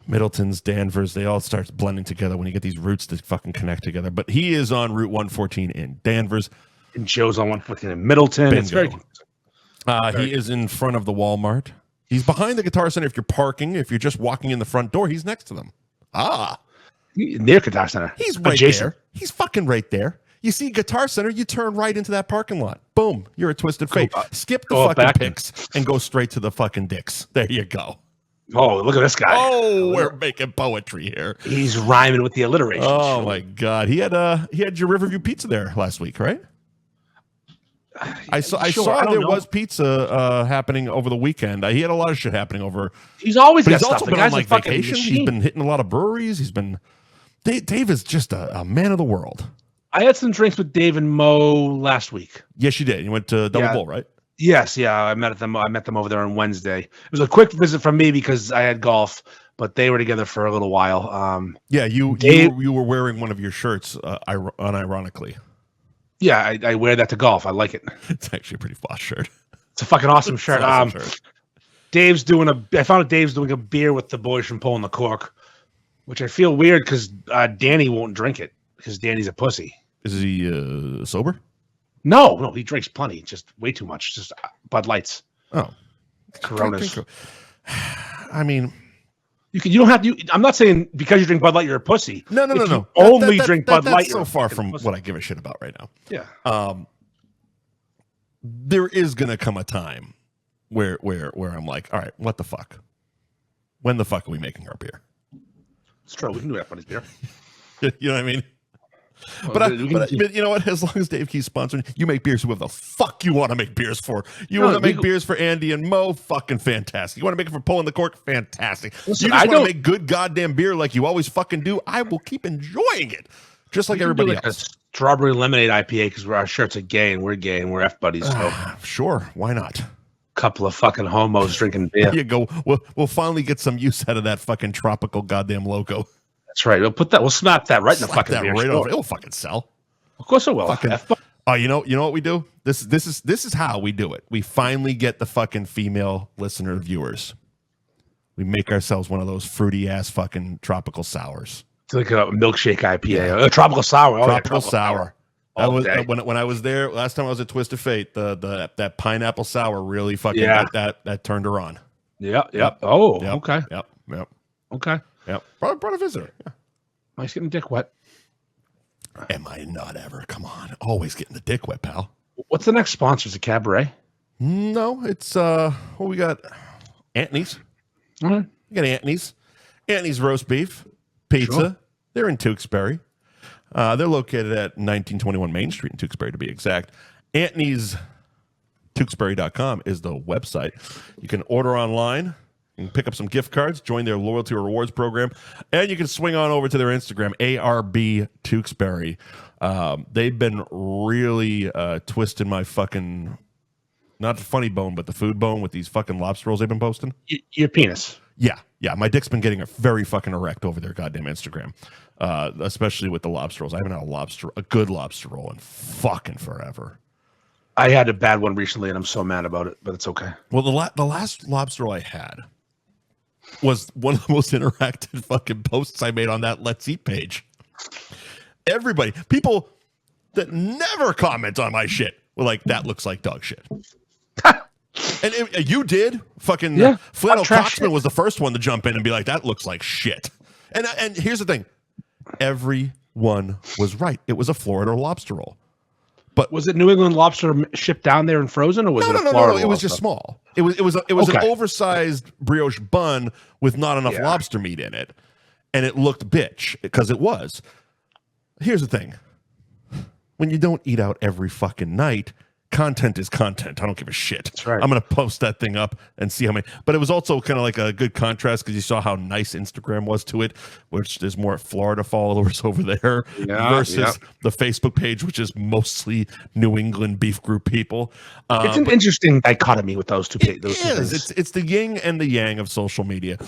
Middleton's, Danvers, they all start blending together when you get these routes that fucking connect together. But he is on Route 114 in Danvers. And Joe's on 114 in Middleton. Bingo. It's very he is in front of the Walmart. He's behind the Guitar Center if you're parking. If you're just walking in the front door, he's next to them. Near Guitar Center. He's right there. He's fucking right there. You see Guitar Center, you turn right into that parking lot. Boom. You're a Twisted Fate. Skip the fucking picks and go straight to the fucking dicks. There you go. Oh, look at this guy. Oh, we're making poetry here. He's rhyming with the alliteration. Oh, my God. He had your Riverview pizza there last week, right? I saw there was pizza happening over the weekend. He had a lot of shit happening over. He's always got he's stuff. also been on vacation. He's been hitting a lot of breweries. He's been Dave is just a man of the world. I had some drinks with Dave and Mo last week. Yes, you did. You went to Double Bull, right? Yes, yeah. I met them over there on Wednesday. It was a quick visit from me because I had golf, but they were together for a little while. Yeah, you were wearing one of your shirts, unironically. Yeah, I wear that to golf. I like it. It's actually a pretty boss shirt. It's a fucking awesome shirt. I found out Dave's doing a beer with the boys from Pulling the Cork, which I feel weird because Danny won't drink it because Danny's a pussy. Is he sober? No, he drinks plenty, just way too much. Just Bud Lights. Oh, Coronas. I mean, you don't have to. I'm not saying because you drink Bud Light you're a pussy. No. Only drink Bud Light. That's so far from what I give a shit about right now. Yeah. There is gonna come a time where I'm like, all right, what the fuck? when the fuck are we making our beer? It's true. We can do F Buddies beer. You know what I mean? But you know what? As long as Dave keeps sponsoring, you make beers whoever the fuck you want to make beers for. You want to make beers for Andy and Mo? Fucking fantastic. You want to make it for Pulling the Cork? Fantastic. Listen, you just want to make good goddamn beer like you always fucking do? I will keep enjoying it, just like everybody else. A strawberry lemonade IPA because our shirts are gay and we're F Buddies. So. Sure, why not? Couple of fucking homos drinking beer. There you go. We'll finally get some use out of that fucking tropical goddamn logo. That's right. We'll snap that right in the fucking beer. Right over. It'll fucking sell. Of course it will. Oh, you know what we do? This is how we do it. We finally get the fucking female listener viewers. We make ourselves one of those fruity ass fucking tropical sours. It's like a milkshake IPA, a tropical sour. Tropical sour. That was when I was there last time I was at Twisted Fate. That pineapple sour really fucking that turned her on. Yep. Oh, yep. Okay. Yep. Okay. Yep. Brought a visitor. Yeah. Nice getting dick wet. Am I not ever? Come on. Always getting the dick wet, pal. What's the next sponsor? Is it Cabaret? No, it's we got Anthony's. Mm-hmm. We got Anthony's roast beef, pizza. Sure. They're in Tewksbury. They're located at 1921 Main Street in Tewksbury to be exact. Anthony's Tewksbury.com is the website. You can order online. You can pick up some gift cards, join their loyalty or rewards program, and you can swing on over to their Instagram, ARB Tewksbury. They've been really twisting my fucking, not the funny bone, but the food bone with these fucking lobster rolls they've been posting. Your penis. Yeah. My dick's been getting very fucking erect over their goddamn Instagram, especially with the lobster rolls. I haven't had a good lobster roll in fucking forever. I had a bad one recently, and I'm so mad about it, but it's okay. Well, the last lobster roll I had was one of the most interactive fucking posts I made on that Let's Eat page. Everybody, people that never comment on my shit were like, that looks like dog shit. And you did. Fucking Flannel Coxman was the first one to jump in and be like, that looks like shit. And here's the thing. Everyone was right. It was a Florida lobster roll. But was it New England lobster shipped down there and frozen, or was it a Florida? No. It was just small. It was an oversized brioche bun with not enough lobster meat in it, and it looked bitch because it was. Here's the thing: when you don't eat out every fucking night, content is content. I don't give a shit. That's right. I'm gonna post that thing up and see how many. But it was also kind of like a good contrast because you saw how nice Instagram was to it, which there's more Florida followers over there versus the Facebook page, which is mostly New England beef group people. It's an interesting dichotomy with those two. Those two things. It's the yin and the yang of social media.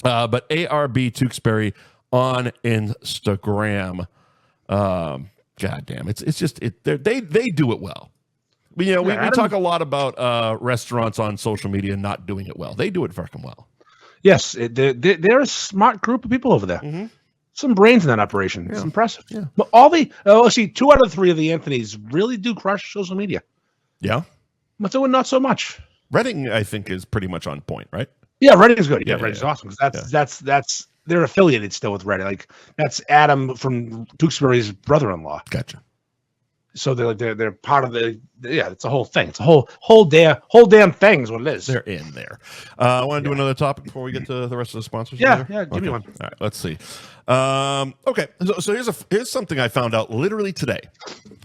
But ARB Tewksbury on Instagram. God damn, it's just they do it well. We talk a lot about restaurants on social media not doing it well. They do it fucking well. Yes, they're a smart group of people over there. Mm-hmm. Some brains in that operation. It's impressive. Yeah. But all the 2 out of 3 of the Anthonys really do crush social media. Yeah. But not so much. Reading, I think, is pretty much on point, right? Yeah, Reading is good. Yeah, Reading's awesome because that's they're affiliated still with Reading. Like that's Adam from Tewksbury's brother-in-law. Gotcha. So they're part of it's a whole thing. It's a whole damn thing is what it is. They're in there. I want to do another topic before we get to the rest of the sponsors. Yeah, give me one. All right, let's see. Okay, so here's something I found out literally today.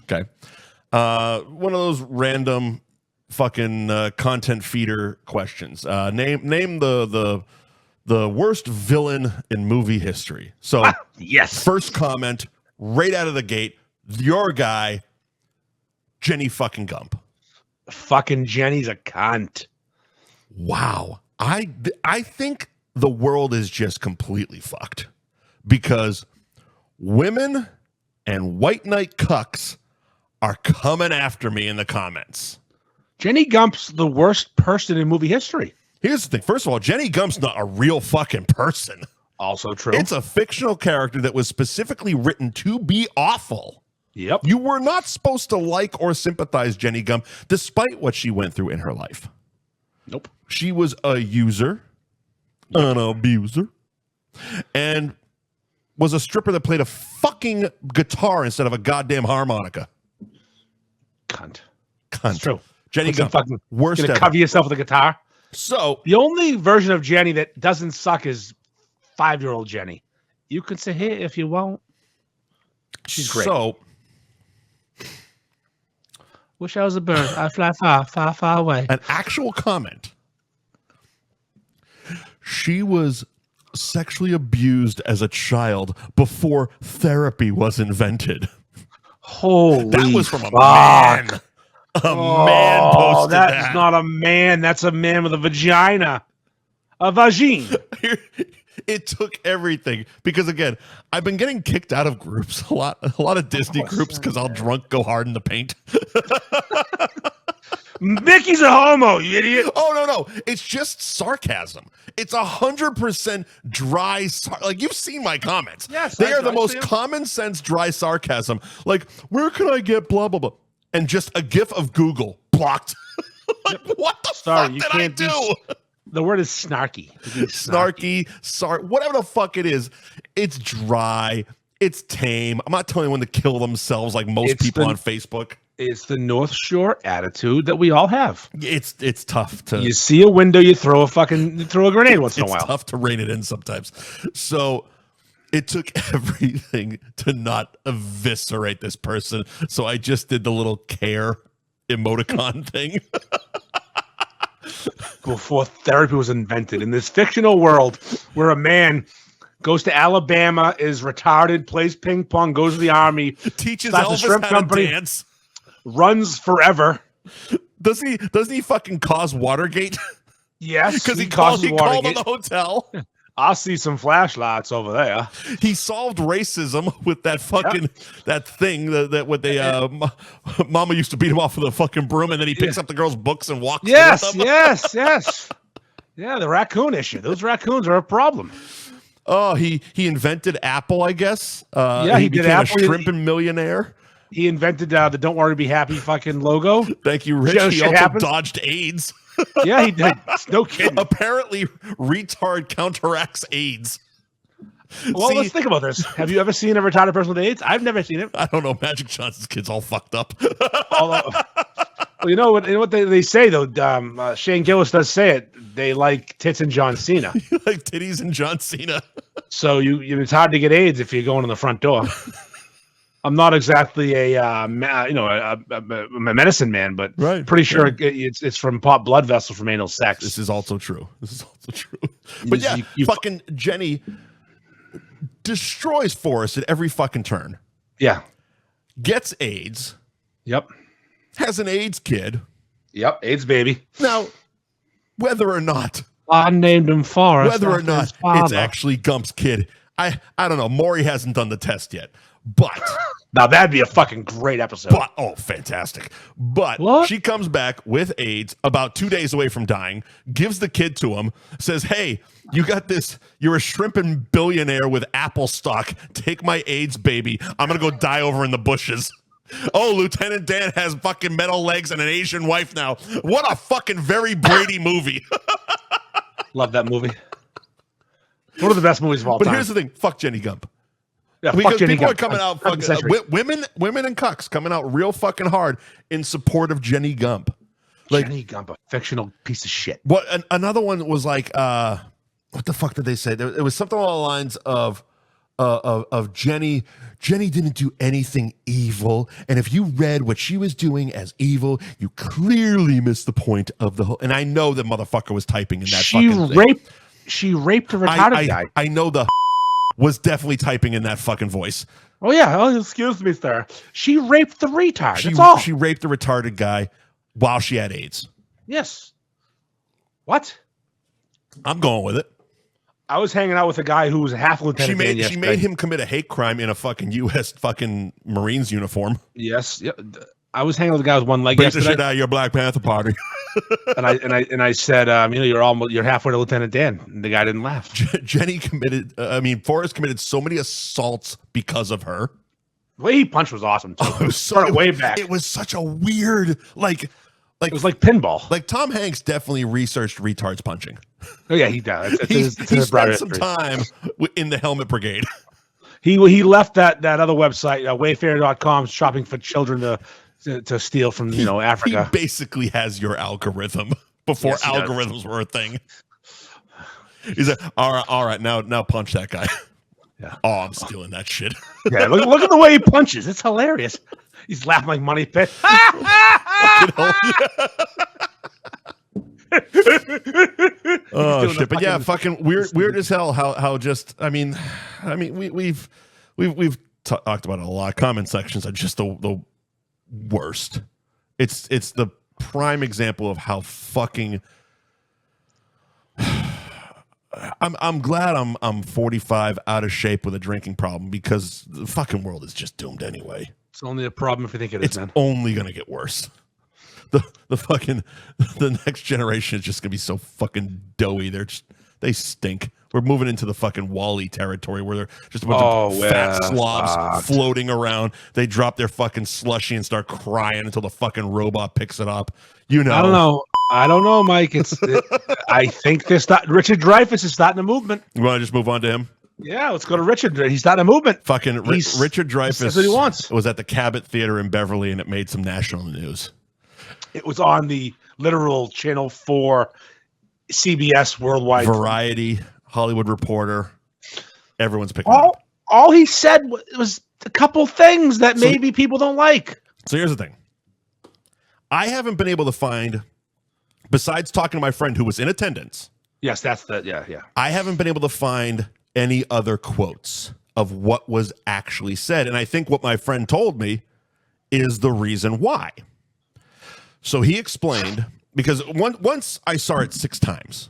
Okay, one of those random fucking content feeder questions. Name the worst villain in movie history. So yes, first comment right out of the gate, your guy. Jenny fucking Gump. Fucking Jenny's a cunt. Wow. I think the world is just completely fucked because women and white knight cucks are coming after me in the comments. Jenny Gump's the worst person in movie history. Here's the thing. First of all, Jenny Gump's not a real fucking person. Also true. It's a fictional character that was specifically written to be awful. Yep. You were not supposed to like or sympathize Jenny Gump, despite what she went through in her life. Nope. She was a user, an abuser, and was a stripper that played a fucking guitar instead of a goddamn harmonica. Cunt. Cunt. It's true. Jenny Gump, fucking worst gonna ever. cover yourself with a guitar. So the only version of Jenny that doesn't suck is 5-year-old Jenny. You can say hey if you won't. She's great. So wish I was a bird. I fly far, far, far away. An actual comment. She was sexually abused as a child before therapy was invented. Holy that was from fuck. a man. A man posted that. That's not a man. That's a man with a vagina. A vagine. It took everything because, again, I've been getting kicked out of groups a lot of Disney groups because I'll drunk go hard in the paint. Mickey's a homo, you idiot. Oh, no. It's just sarcasm. It's 100% dry. Like, you've seen my comments. Yes, they are the most common sense dry sarcasm. Like, where can I get blah, blah, blah? And just a gif of Google blocked. Like, what the fuck did I do? The word is snarky. Snarky, whatever the fuck it is. It's dry. It's tame. I'm not telling anyone to kill themselves like most people on Facebook. It's the North Shore attitude that we all have. It's tough to. You see a window, you throw a grenade once in a while. It's tough to rein it in sometimes. So it took everything to not eviscerate this person. So I just did the little care emoticon thing. Before therapy was invented in this fictional world where a man goes to Alabama, is retarded, plays ping pong, goes to the army, teaches Elvis a shrimp how company, to dance, runs forever. Doesn't he fucking cause Watergate? Yes, because he called on the hotel. I'll see some flashlights over there. He solved racism with that fucking that thing that what they Mama used to beat him off with a fucking broom, and then he picks up the girl's books and walks. Yes. Yeah, the raccoon issue. Those raccoons are a problem. Oh, he invented Apple, I guess. He became did Apple. A shrimping millionaire. He invented the "Don't Worry, Be Happy" fucking logo. Thank you, Rich. He also dodged AIDS. Yeah, he did. No kidding. Apparently, retard counteracts AIDS. Well, let's think about this. Have you ever seen a retarded person with AIDS? I've never seen it. I don't know. Magic Johnson's kid's all fucked up. Well, you know what they say, though? Shane Gillis does say it. They like tits and John Cena. You like titties and John Cena. So it's hard to get AIDS if you're going in the front door. I'm not exactly a medicine man, but pretty sure it's from pop blood vessel from anal sex. This is also true. But fucking Jenny destroys Forrest at every fucking turn. Yeah. Gets AIDS. Yep. Has an AIDS kid. Yep. AIDS baby. Now, whether or not I named him Forrest. Whether or not it's actually Gump's kid, I don't know. Maury hasn't done the test yet. But now that'd be a fucking great episode. Fantastic. But she comes back with AIDS about 2 days away from dying, gives the kid to him, says, "Hey, you got this. You're a shrimping billionaire with Apple stock. Take my AIDS baby. I'm going to go die over in the bushes." Oh, Lieutenant Dan has fucking metal legs and an Asian wife now. What a fucking very Brady movie. Love that movie. One of the best movies of all time. But here's the thing. Fuck Jenny Gump. Yeah, because people are coming out, women and cucks coming out real fucking hard in support of Jenny Gump. Like Jenny Gump, a fictional piece of shit. What another one was like? What the fuck did they say? It was something along the lines of Jenny. Jenny didn't do anything evil, and if you read what she was doing as evil, you clearly missed the point of the whole. And I know the motherfucker was typing in that. She raped a retarded guy. I know the was definitely typing in that fucking voice. Oh yeah. Oh, excuse me, sir. She raped the retard. That's all. She raped the retarded guy while she had AIDS. Yes. What? I'm going with it. I was hanging out with a guy who was a half lieutenant. She made him commit a hate crime in a fucking U.S. fucking Marines uniform. Yes. Yeah. I was hanging out with a guy with one leg. Beat the shit out of your Black Panther Party. and I said, you're halfway to Lieutenant Dan. And the guy didn't laugh. Jenny committed. Forrest committed so many assaults because of her. The way he punched was awesome too. It was way back. It was such a weird it was like pinball. Like Tom Hanks definitely researched retards punching. Oh yeah, he does. He spent some time in the Helmet Brigade. He left that other website, Wayfair.com, shopping for children to steal from Africa. He basically has your algorithm. before Yes, he algorithms were a thing. He's like, all right, now punch that guy. Yeah. Oh, I'm stealing that shit. Yeah, look at the way he punches. It's hilarious. He's laughing like Money Pit. Oh shit! But yeah, fucking weird as hell. How just I mean, we've talked about it a lot. Comment sections are just the worst. It's the prime example of how fucking. I'm glad I'm 45, out of shape with a drinking problem, because the fucking world is just doomed anyway. It's only a problem if you think it is, It's man. only gonna get worse. The next generation is just gonna be so fucking doughy. They stink. We're moving into the fucking Wall-E territory where they're just a bunch of fat slobs floating around. They drop their fucking slushie and start crying until the fucking robot picks it up. You know. I don't know, Mike. I think Richard Dreyfuss is starting a movement. You want to just move on to him? Yeah, let's go to Richard. He's starting a movement. Fucking Richard Dreyfuss. That's what he wants. Was at the Cabaret Theater in Beverly, and it made some national news. It was on the literal Channel 4, CBS Worldwide. Variety, Hollywood Reporter. Everyone's picking up. All he said was a couple things that maybe people don't like. So here's the thing. I haven't been able to find, besides talking to my friend who was in attendance. Yes, yeah. I haven't been able to find any other quotes of what was actually said. And I think what my friend told me is the reason why. So he explained, because once I saw it 6 times,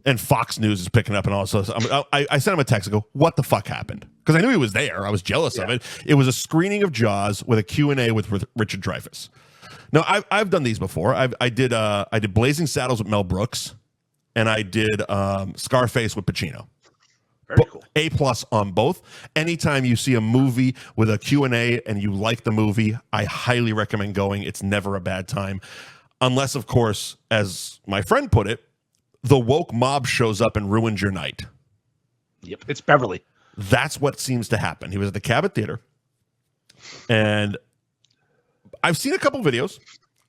and Fox News is picking up and all this stuff, I sent him a text. I go, what the fuck happened? Because I knew he was there. I was jealous of it. It was a screening of Jaws with a Q&A with Richard Dreyfuss. Now, I've done these before. I did Blazing Saddles with Mel Brooks, and I did Scarface with Pacino. Very cool. A+ on both. Anytime you see a movie with a Q&A and you like the movie, I highly recommend going. It's never a bad time. Unless, of course, as my friend put it, the woke mob shows up and ruins your night. Yep, it's Beverly. That's what seems to happen. He was at the Cabaret Theater, and I've seen a couple videos.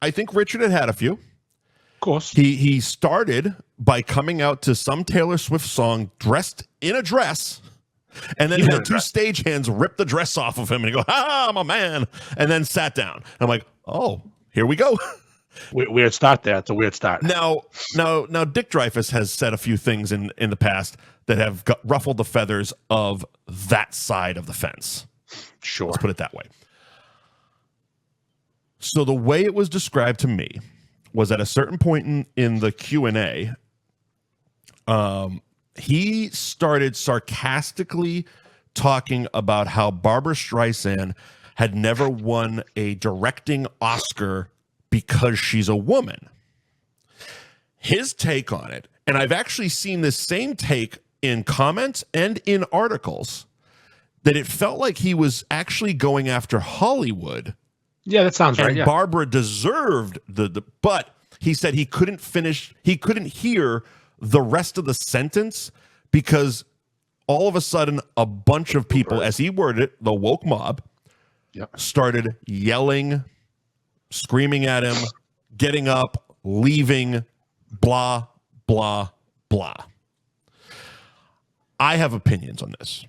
I think Richard had a few. Of course. He started by coming out to some Taylor Swift song dressed in a dress, and then had 2 stagehands rip the dress off of him and go, I'm a man, and then sat down. I'm like, oh, here we go. Weird start there. It's a weird start. Now, Dick Dreyfuss has said a few things in the past that have ruffled the feathers of that side of the fence. Sure. Let's put it that way. So the way it was described to me was at a certain point in the Q&A, he started sarcastically talking about how Barbra Streisand had never won a directing Oscar because she's a woman. His take on it, and I've actually seen this same take in comments and in articles, that it felt like he was actually going after Hollywood. Yeah, that sounds right. And Barbara deserved but he said he couldn't hear the rest of the sentence because all of a sudden a bunch of people, as he worded it, the woke mob, started yelling, screaming at him, getting up, leaving, blah, blah, blah. I have opinions on this.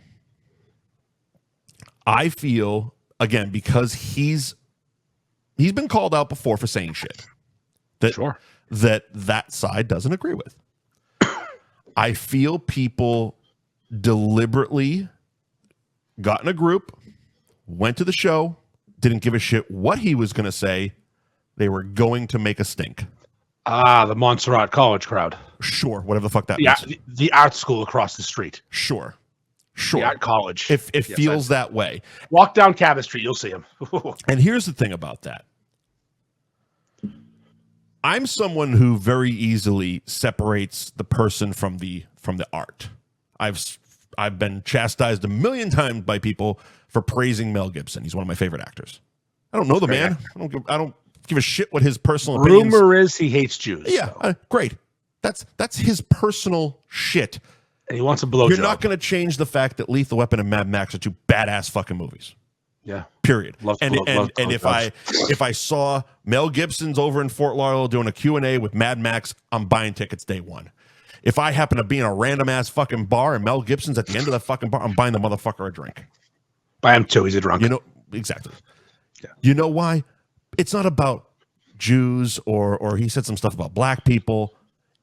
I feel, again, because he's been called out before for saying shit that side doesn't agree with. I feel people deliberately got in a group, went to the show, didn't give a shit what he was going to say. They were going to make a stink. The Montserrat College crowd. Sure, whatever the fuck that means. The art school across the street. Sure. The art college. It feels that way. Walk down Cabot Street, you'll see him. And here's the thing about that. I'm someone who very easily separates the person from the art. I've been chastised a million times by people for praising Mel Gibson. He's one of my favorite actors. I don't know the man. I don't give a shit what his personal opinions. Rumor is he hates Jews. Yeah, great. That's his personal shit. And he wants a blowjob. You're not going to change the fact that Lethal Weapon and Mad Max are 2 badass fucking movies. Yeah. Period. Love if I saw Mel Gibson's over in Fort Lauderdale doing a Q&A with Mad Max, I'm buying tickets day one. If I happen to be in a random ass fucking bar and Mel Gibson's at the end of that fucking bar, I'm buying the motherfucker a drink. Buy him too. He's a drunk. You know exactly. Yeah. You know why? It's not about Jews or he said some stuff about black people.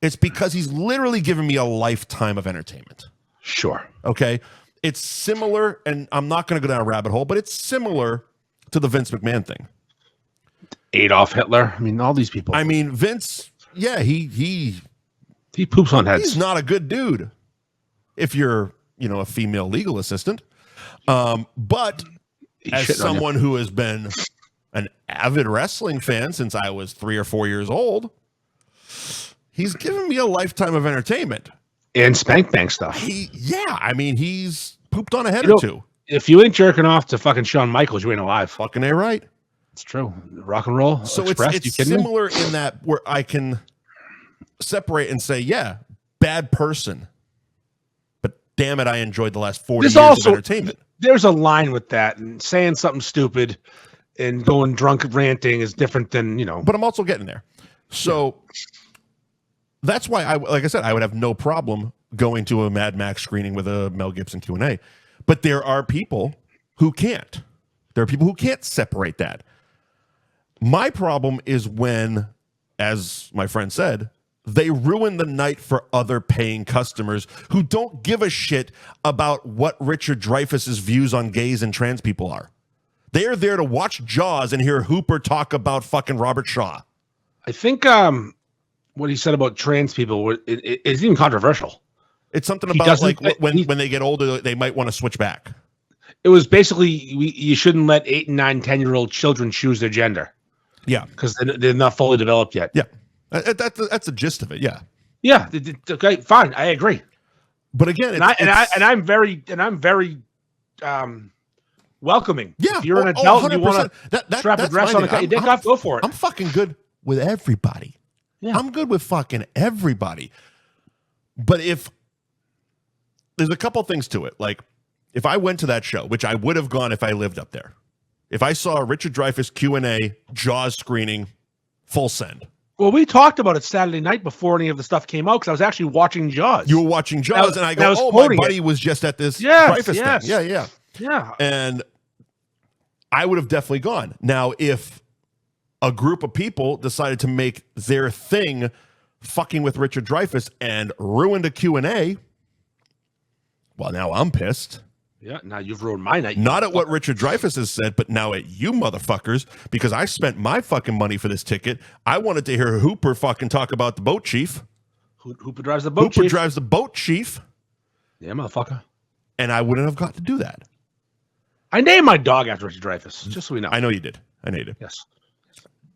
It's because he's literally given me a lifetime of entertainment. Sure. Okay. It's similar, and I'm not going to go down a rabbit hole, but it's similar to the Vince McMahon thing. Adolf Hitler. I mean, all these people. I mean, Vince, yeah, he poops on heads. He's not a good dude if you're, a female legal assistant. But as someone who has been an avid wrestling fan since I was 3 or 4 years old, he's given me a lifetime of entertainment. And spank bank stuff. He's pooped on a head or two. If you ain't jerking off to fucking Shawn Michaels, you ain't alive. Fucking A right. It's true. Rock and roll. So Express, it's similar in that where I can separate and say, yeah, bad person. But damn it, I enjoyed the last 40 years of entertainment. There's a line with that, and saying something stupid and going drunk ranting is different than, But I'm also getting there. So that's why like I said, I would have no problem going to a Mad Max screening with a Mel Gibson Q&A. But there are people who can't. There are people who can't separate that. My problem is when, as my friend said, they ruin the night for other paying customers who don't give a shit about what Richard Dreyfuss's views on gays and trans people are. They are there to watch Jaws and hear Hooper talk about fucking Robert Shaw. I think what he said about trans people is even controversial. It's something about like when they get older, they might want to switch back. It was basically you shouldn't let 8 and 9, 10-year-old children choose their gender. Yeah, because they're not fully developed yet. Yeah, that's the gist of it. Yeah, yeah. Okay, fine, I agree. But again, I'm very welcoming. Yeah, if you're an adult, and you want to strap a dress on and cut your dick off, go for it. I'm fucking good with everybody. Yeah, I'm good with fucking everybody. But if there's a couple things to it, like if I went to that show, which I would have gone if I lived up there, if I saw a Richard Dreyfuss Q&A Jaws screening, full send. Well, we talked about it Saturday night before any of the stuff came out because I was actually watching Jaws. You were watching Jaws, and I go, "Oh, my buddy was just at this Dreyfuss thing." Yeah. And I would have definitely gone. Now, if a group of people decided to make their thing fucking with Richard Dreyfuss and ruined a Q&A, well, now I'm pissed. Yeah, now you've ruined my night. Not at what Richard Dreyfuss has said, but now at you motherfuckers, because I spent my fucking money for this ticket. I wanted to hear Hooper fucking talk about the boat chief. Hooper drives the boat chief. Hooper drives the boat chief. Yeah, motherfucker. And I wouldn't have got to do that. I named my dog after Richard Dreyfuss, just so we know. I know you did. Yes.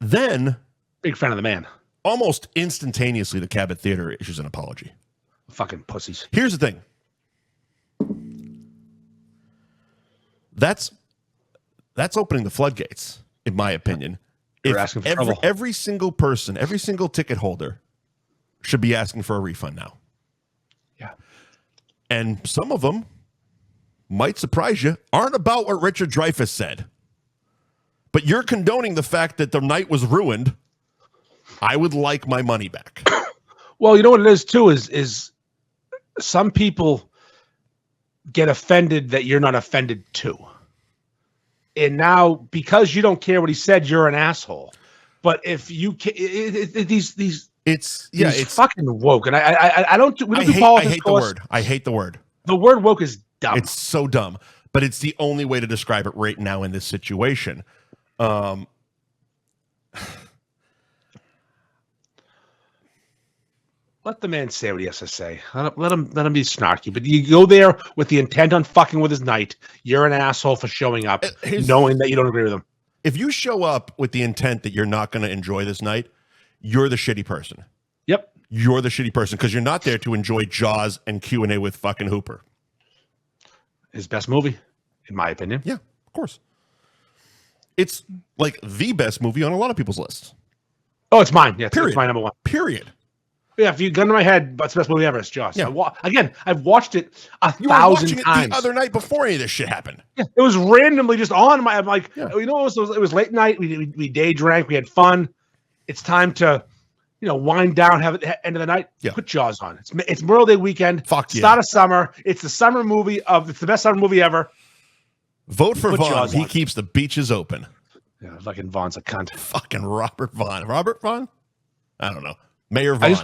Then, big fan of the man. Almost instantaneously, the Cabot Theater issues an apology. Fucking pussies. Here's the thing. That's opening the floodgates, in my opinion. You're asking for trouble. Every single person, every single ticket holder should be asking for a refund now. Yeah. And some of them might surprise you, aren't about what Richard Dreyfuss said. But you're condoning the fact that the night was ruined. I would like my money back. Well, you know what it is, too, is some people get offended that you're not offended, too. And now, because you don't care what he said, you're an asshole. But if you these it's fucking woke, and I don't. We don't do politics. I hate the word. I hate the word. The word woke is dumb. It's so dumb, but it's the only way to describe it right now in this situation. Let the man say what he has to say. Let him be snarky. But you go there with the intent on fucking with his night. You're an asshole for showing up, knowing that you don't agree with him. If you show up with the intent that you're not going to enjoy this night, you're the shitty person. Yep. You're the shitty person because you're not there to enjoy Jaws and Q&A with fucking Hooper. His best movie, in my opinion. Yeah, of course. It's like the best movie on a lot of people's lists. Oh, it's mine. Yeah, Period. it's my number one. Period. Yeah, if you gun to my head, that's the best movie ever. It's Jaws. Yeah. Again, I've watched it You 1,000 were watching it times. the other night before any of this shit happened. Yeah, it was randomly just on my. I'm like, Yeah. you know, it was late night. We day drank. We had fun. It's time to, wind down. Have it end of the night. Yeah. Put Jaws on. It's Memorial Day weekend. Fuck Start of summer. It's the summer movie it's the best summer movie ever. Vote for Put Vaughn. Jaws He on. keeps the beaches open. Yeah, fucking Vaughn's a cunt. Fucking Robert Vaughn. Robert Vaughn? I don't know. Mayor Vaughn.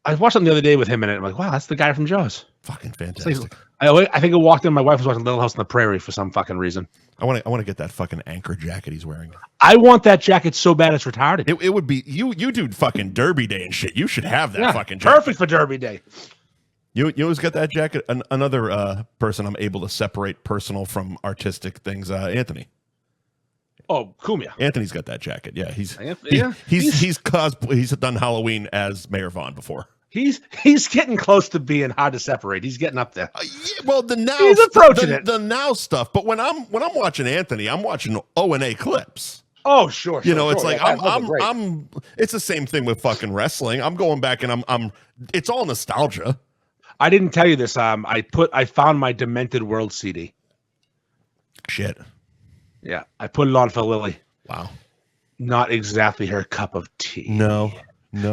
I watched something the other day with him in it. I'm like, wow, that's the guy from Jaws. Fucking It's fantastic. like, I think I walked in. My wife was watching Little House on the Prairie for some fucking reason. I want to get that fucking anchor jacket he's wearing. I want that jacket so bad it's retarded. It would be you do fucking Derby Day and shit. You should have that fucking jacket. Perfect for Derby Day. You always got that jacket. Another person I'm able to separate personal from artistic things. Anthony. Oh, Kumia. Anthony's got that jacket. Yeah, he's done Halloween as Mayor Vaughn before. He's getting close to being hard to separate. He's getting up there. Yeah, well, the now He's approaching it. The now stuff. But when I'm watching Anthony, I'm watching O&A clips. Oh, sure. It's like yeah, I'm. It's the same thing with fucking wrestling. I'm going back and I'm. It's all nostalgia. I didn't tell you this. I found my Demented World CD. Shit. Yeah, I put it on for Lily. Wow. Not exactly her cup of tea. No.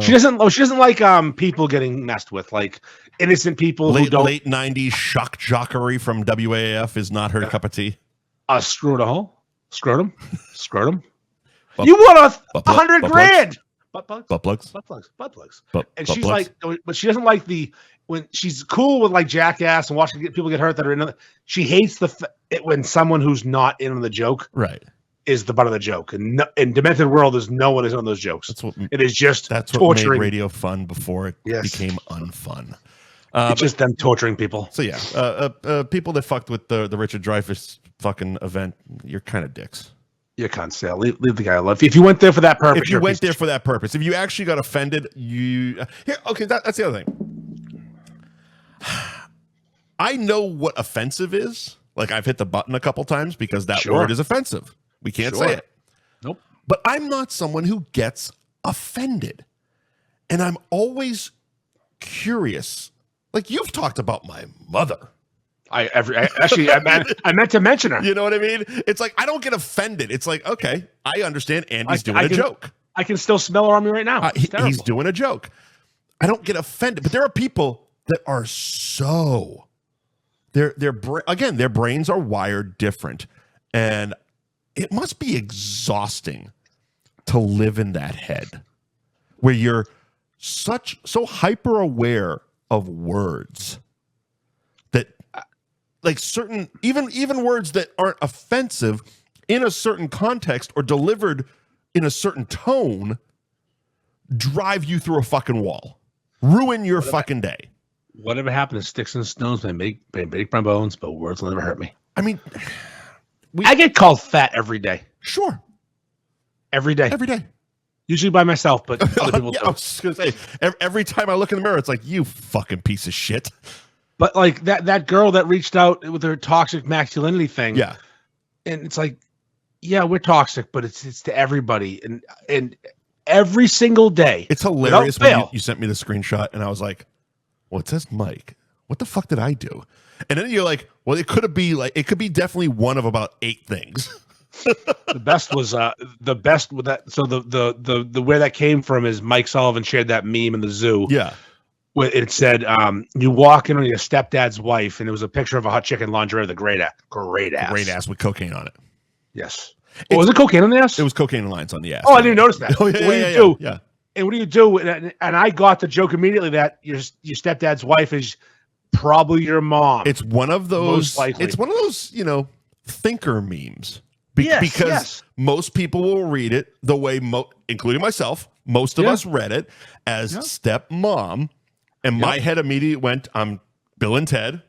She doesn't like people getting messed with, like innocent people who don't. Late 90s shock jockery from WAF is not her cup of tea. Scrotum. You want $100,000. Butt plugs. And she's like, but she doesn't like when she's cool with like Jackass and watching people get hurt that are in. She hates when someone who's not in on the joke, right, is the butt of the joke. And in Demented World, there's no one is on those jokes. It is just that's torturing. what made radio fun before it became unfun. It's just them torturing people. So yeah, people that fucked with the Richard Dreyfuss fucking event, you're kind of dicks. You can't say leave the guy alone. If you went there for that purpose, if you actually got offended, that's the other thing. I know what offensive is. Like I've hit the button a couple times because that word is offensive. We can't say it. Nope. But I'm not someone who gets offended, and I'm always curious. Like you've talked about my mother. I meant to mention her. You know what I mean? It's like I don't get offended. It's like, okay, I understand Andy's doing a joke. I can still smell her on me right now. He's doing a joke. I don't get offended, but there are people that are so their brains are wired different, and it must be exhausting to live in that head where you're so hyper aware of words that like certain even words that aren't offensive in a certain context or delivered in a certain tone drive you through a fucking wall, ruin your fucking day. Whatever happened to sticks and stones may break my bones, but words will never hurt me. I mean, I get called fat every day. Sure. Every day. Usually by myself, but other people I was gonna say every time I look in the mirror, it's like, you fucking piece of shit. But like that girl that reached out with her toxic masculinity thing. Yeah. And it's like, yeah, we're toxic, but it's to everybody. And every single day. It's hilarious when you sent me the screenshot and I was like, well, it says Mike. What the fuck did I do? And then you're like, well, it could be definitely one of about 8 things. The best was the best with that. So the where that came from is Mike Sullivan shared that meme in the zoo. Yeah. Where it said, you walk in on your stepdad's wife, and it was a picture of a hot chicken lingerie with a great ass with cocaine on it. Yes. Was it cocaine on the ass? It was cocaine lines on the ass. Oh, I didn't notice that. Oh, yeah, yeah. And what do you do? And I got the joke immediately that your stepdad's wife is probably your mom. It's one of those. Most likely. It's one of those, thinker memes. Because most people will read it the way, including myself, most of us read it as stepmom. And my head immediately went, I'm Bill and Ted.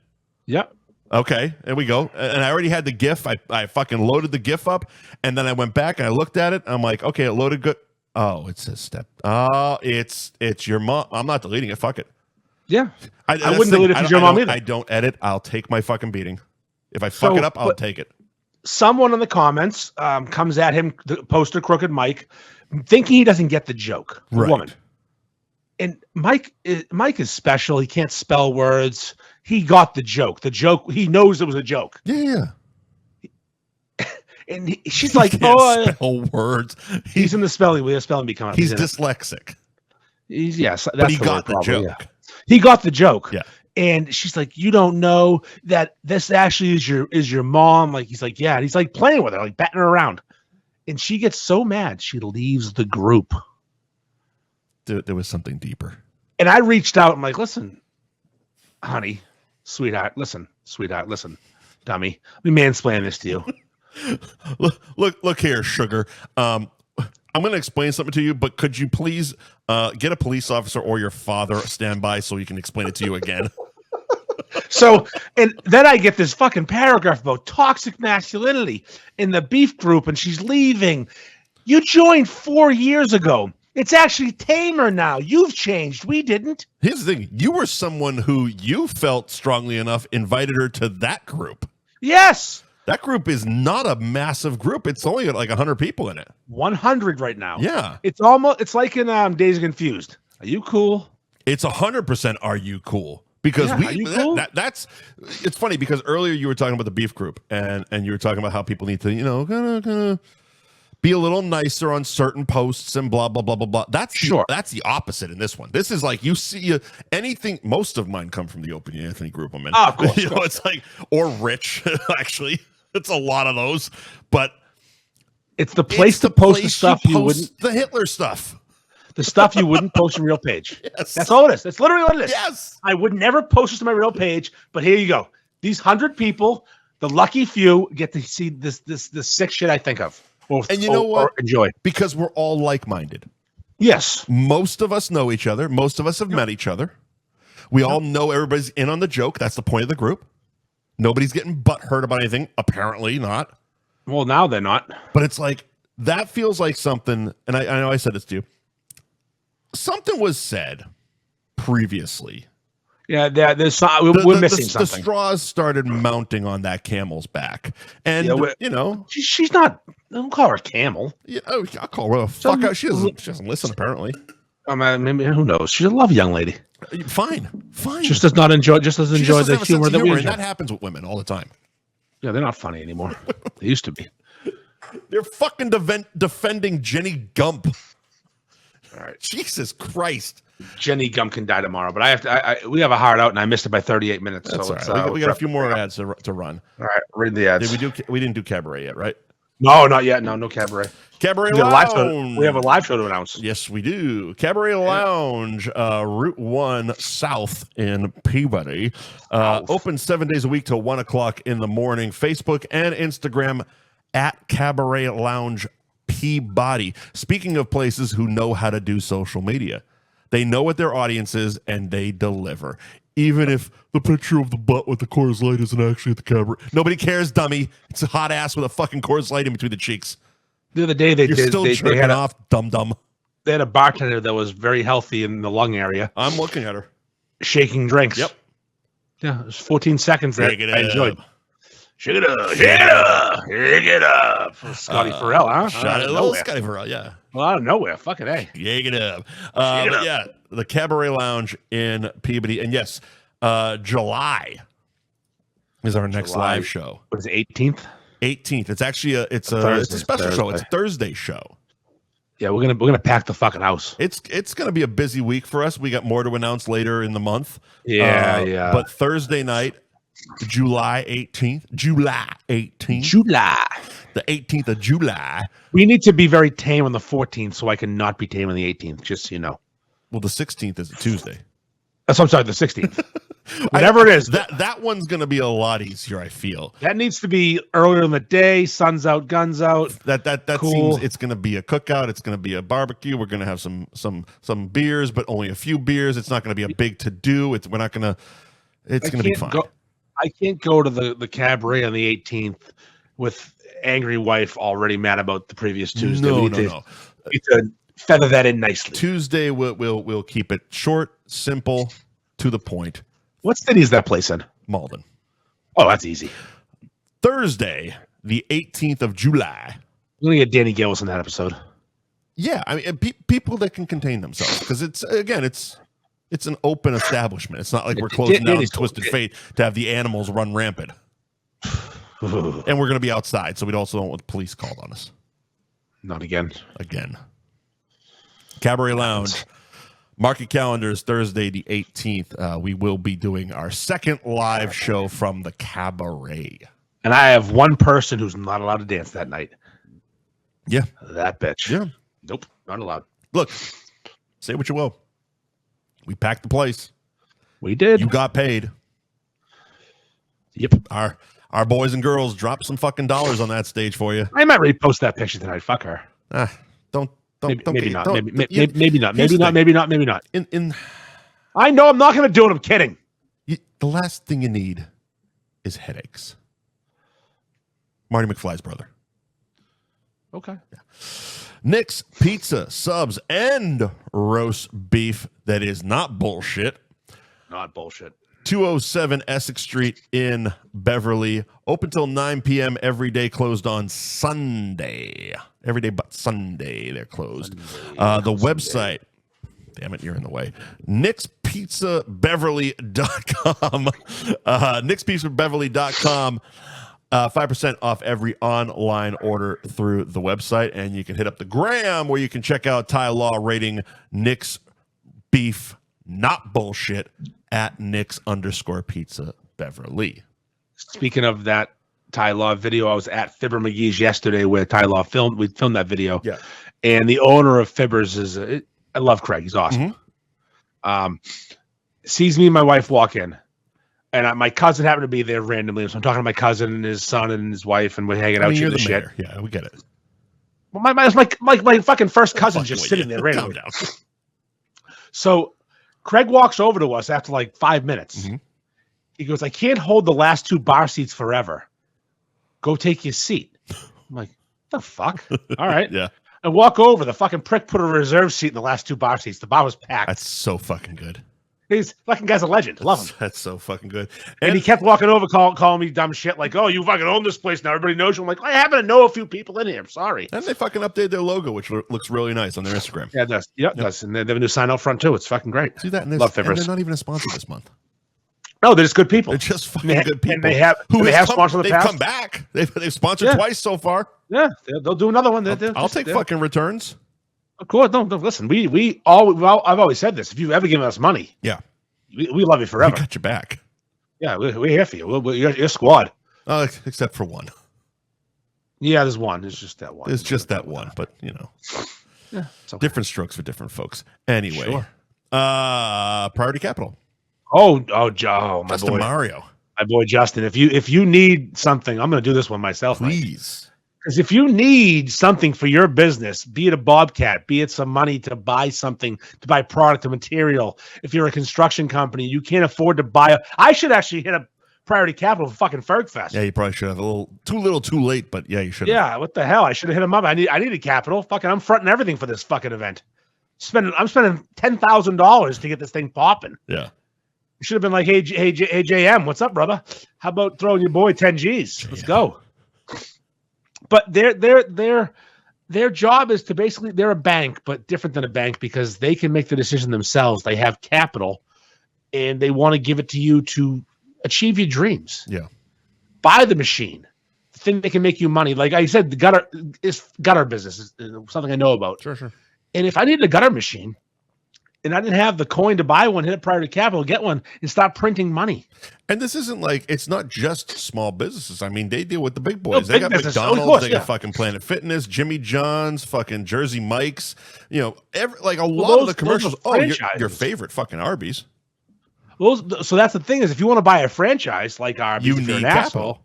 Yep. Okay, there we go. And I already had the GIF. I fucking loaded the GIF up. And then I went back and I looked at it. I'm like, okay, it loaded good. Oh, it says step. Oh, it's your mom. I'm not deleting it. Fuck it. Yeah. I wouldn't delete it if it's your mom either. I don't edit. I'll take my fucking beating. If I fuck it up, I'll take it. Someone in the comments comes at him, the poster Crooked Mike, thinking he doesn't get the joke. Right. Woman. And Mike is special. He can't spell words. He got the joke. He knows it was a joke. Yeah. And she's like, spell words. He's in the spelling. We have spelling bee coming up. He's dyslexic. Yes, that's but he got the joke. Yeah. He got the joke. Yeah. And she's like, you don't know that this actually is your mom. Like, he's like, yeah. And he's like playing with her, like batting her around. And she gets so mad, she leaves the group. There was something deeper. And I reached out. I'm like, listen, honey, sweetheart, listen, dummy. Let me mansplain this to you. Look here, sugar. I'm going to explain something to you, but could you please get a police officer or your father stand by so he can explain it to you again? So, and then I get this fucking paragraph about toxic masculinity in the beef group, and she's leaving. You joined 4 years ago. It's actually tamer now. You've changed. We didn't. Here's the thing. You were someone who you felt strongly enough invited her to that group. Yes. That group is not a massive group. It's only got like 100 people in it. 100 right now. Yeah. It's like in Days of Confused. Are you cool? It's 100% are you cool? Because cool? that's it's funny because earlier you were talking about the beef group and you were talking about how people need to, kind of be a little nicer on certain posts and blah blah blah blah blah. That's the opposite in this one. This is like you see anything. Most of mine come from the Opie and Anthony group I'm in. Oh, of course, it's like or Rich actually. It's a lot of those, but it's the place to post the stuff you wouldn't. The Hitler stuff. The stuff you wouldn't post on real page. Yes. That's all it is. That's literally what it is. Yes. I would never post this to my real page, but here you go. These 100 people, the lucky few, get to see this sick shit I think of. And you know what? Enjoy. Because we're all like-minded. Yes. Most of us know each other. Most of us have met each other. We all know everybody's in on the joke. That's the point of the group. Nobody's getting butthurt about anything. Apparently not. Well, now they're not. But it's like, that feels like something, and I know I said this to you. Something was said previously. Yeah, we're missing something. The straws started mounting on that camel's back. And, she's not, don't call her a camel. Yeah, I'll call her a fuck out. She doesn't listen, apparently. Maybe, who knows? She's a lovely young lady. Fine. Just doesn't enjoy the humor that we enjoy. And that happens with women all the time. Yeah, they're not funny anymore. They used to be. They're fucking defending Jenny Gump. All right, Jesus Christ. Jenny Gump can die tomorrow, but we have a hard out, and I missed it by 38 minutes. That's so all right. We got a few more ads to run. All right, read the ads. We didn't do Cabaret yet, right? No, not yet. No Cabaret. Cabaret Lounge. We have a live show to announce. Yes, we do. Cabaret Lounge, Route 1 South in Peabody. Open 7 days a week till 1 o'clock in the morning. Facebook and Instagram at Cabaret Lounge Peabody. Speaking of places who know how to do social media, they know what their audience is and they deliver. Even if the picture of the butt with the Coors Light isn't actually at the Cabaret. Nobody cares, dummy. It's a hot ass with a fucking Coors Light in between the cheeks. The other day they had off, dum-dum. They had a bartender that was very healthy in the lung area. I'm looking at her. Shaking drinks. Yep. Yeah, it was 14 seconds that I enjoyed. Shake it up. Shake it up. Shake it up. Scotty Farrell, huh? Scotty Farrell, yeah. Well, out of nowhere. Fucking A. Shake it up. But yeah, the Cabaret Lounge in Peabody. And yes, July is our next live show. What is it, 18th? 18th. It's actually a special show. It's a Thursday show. Yeah, we're gonna pack the fucking house. It's gonna be a busy week for us. We got more to announce later in the month. Yeah. But Thursday night, July 18th. The 18th of July. We need to be very tame on the 14th so I can not be tame on the 18th, just so you know. Well, the 16th is a Tuesday. I'm sorry, the 16th. Whatever it is. That one's going to be a lot easier, I feel. That needs to be earlier in the day, sun's out, guns out. That cool. Seems it's going to be a cookout. It's going to be a barbecue. We're going to have some beers, but only a few beers. It's not going to be a big to-do. It's going to be fun. I can't go to the Cabaret on the 18th with angry wife already mad about the previous Tuesday. No. We need to feather that in nicely. Tuesday we'll keep it short, simple, to the point. What city is that place in? Malden. Oh, that's easy. Thursday, the 18th of July. We're gonna get Danny Gillis in that episode. Yeah, I mean, people that can contain themselves, because it's an open establishment. It's not like we're closing down Twisted Fate to have the animals run rampant. And we're going to be outside, so we also don't want the police called on us. Not again. Cabaret Lounge. Mark your calendars, Thursday the 18th. We will be doing our second live show from the Cabaret. And I have one person who's not allowed to dance that night. Yeah. That bitch. Yeah. Nope, not allowed. Look, say what you will. We packed the place. We did. You got paid. Yep. Our boys and girls dropped some fucking dollars on that stage for you. I might repost that picture tonight. Fuck her. Maybe not. Maybe not. I know I'm not going to do it. I'm kidding. The last thing you need is headaches. Marty McFly's brother. Okay. Yeah. Nick's Pizza, subs, and roast beef that is not bullshit. Not bullshit. 207 Essex Street in Beverly. Open till 9 p.m. every day, closed on Sunday. Every day but Sunday, they're closed. The website, damn it, you're in the way. NicksPizzaBeverly.com. NicksPizzaBeverly.com. 5% off every online order through the website. And you can hit up the gram where you can check out Ty Law rating Nick's beef not bullshit at Nick's_pizza Beverly. Speaking of that Ty Law video, I was at Fibber McGee's yesterday where Ty Law filmed that video. Yeah. And the owner of Fibbers I love Craig. He's awesome. Mm-hmm. Sees me and my wife walk in. And my cousin happened to be there randomly. So I'm talking to my cousin and his son and his wife, and we're hanging out shooting the shit. Yeah, we get it. Well, my fucking first cousin just sitting there randomly. Calm down. So Craig walks over to us after like 5 minutes. Mm-hmm. He goes, I can't hold the last two bar seats forever. Go take your seat. I'm like, the fuck? All right. Yeah. And walk over. The fucking prick put a reserve seat in the last two bar seats. The bar was packed. That's so fucking good. He's fucking guy's a legend. Love him. That's so fucking good. And he kept walking over, calling me dumb shit like, "Oh, you fucking own this place now. Everybody knows you." I'm like, I happen to know a few people in here. I'm sorry. And they fucking updated their logo, which looks really nice on their Instagram. Yeah, it does. Yeah, it does. And they have a new sign out front too. It's fucking great. See that? And love Fibbers. And they're not even a sponsor this month. No, they're just good people. They're just fucking good people. And they have sponsored the they've past. come back. They've sponsored twice so far. Yeah, they'll do another one. I'll take fucking returns. Of course. No, listen. I've always said this. If you've ever given us money, yeah. We love you forever. We got your back. Yeah, we're here for you. You're squad. Except for one. Yeah, there's one. It's just that one. It's just that one, but yeah, it's okay. Different strokes for different folks. Anyway, sure. Priority Capital. Oh, my Justin boy Mario. My boy Justin. If you need something, I'm going to do this one myself. Please. Because if you need something for your business, be it a Bobcat, be it some money to buy something, to buy product or material, if you're a construction company, you can't afford to buy I should actually hit a Priority Capital for fucking FERG Fest. Yeah, you probably should have. Too late, but yeah, you should have. Yeah, what the hell? I should have hit him up. I needed capital. Fucking, I'm fronting everything for this fucking event. I'm spending $10,000 to get this thing popping. Yeah. You should have been like, hey, JM, what's up, brother? How about throwing your boy 10 G's? Let's go. But their job is to basically, they're a bank, but different than a bank because they can make the decision themselves. They have capital, and they want to give it to you to achieve your dreams. Yeah. Buy the machine, the thing that can make you money. Like I said, the gutter business is something I know about. Sure. And if I needed a gutter machine and I didn't have the coin to buy one, hit it Priority Capital, get one, and stop printing money. And this isn't like, it's not just small businesses. I mean, they deal with the big boys. No, they got business. McDonald's, they got fucking Planet Fitness, Jimmy John's, fucking Jersey Mike's, lot of the commercials. Your favorite fucking Arby's. So that's the thing is, if you want to buy a franchise like Arby's, you need capital.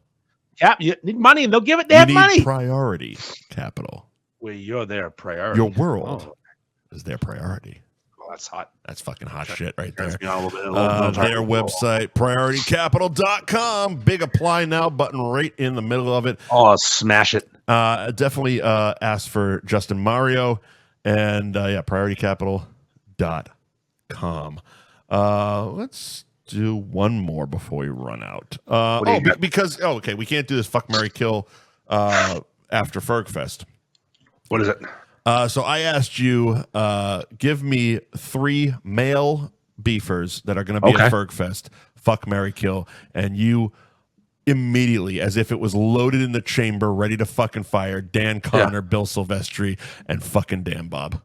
You need money, and they'll give it. They have money. Priority Capital. Well, you're their priority. Your world is their priority. Oh, that's hot. That's fucking hot shit right there. Their website, PriorityCapital.com. Big apply now button right in the middle of it. Oh, smash it. Definitely ask for Justin Mario and PriorityCapital.com. Let's do one more before we run out. We can't do this fuck, marry, kill after FERG Fest. What is it? So I asked you, give me 3 male beefers that are going to be at FERG Fest. Fuck, marry, kill. And you immediately, as if it was loaded in the chamber, ready to fucking fire, Dan Connor, Bill Silvestri, and fucking Dan Bob.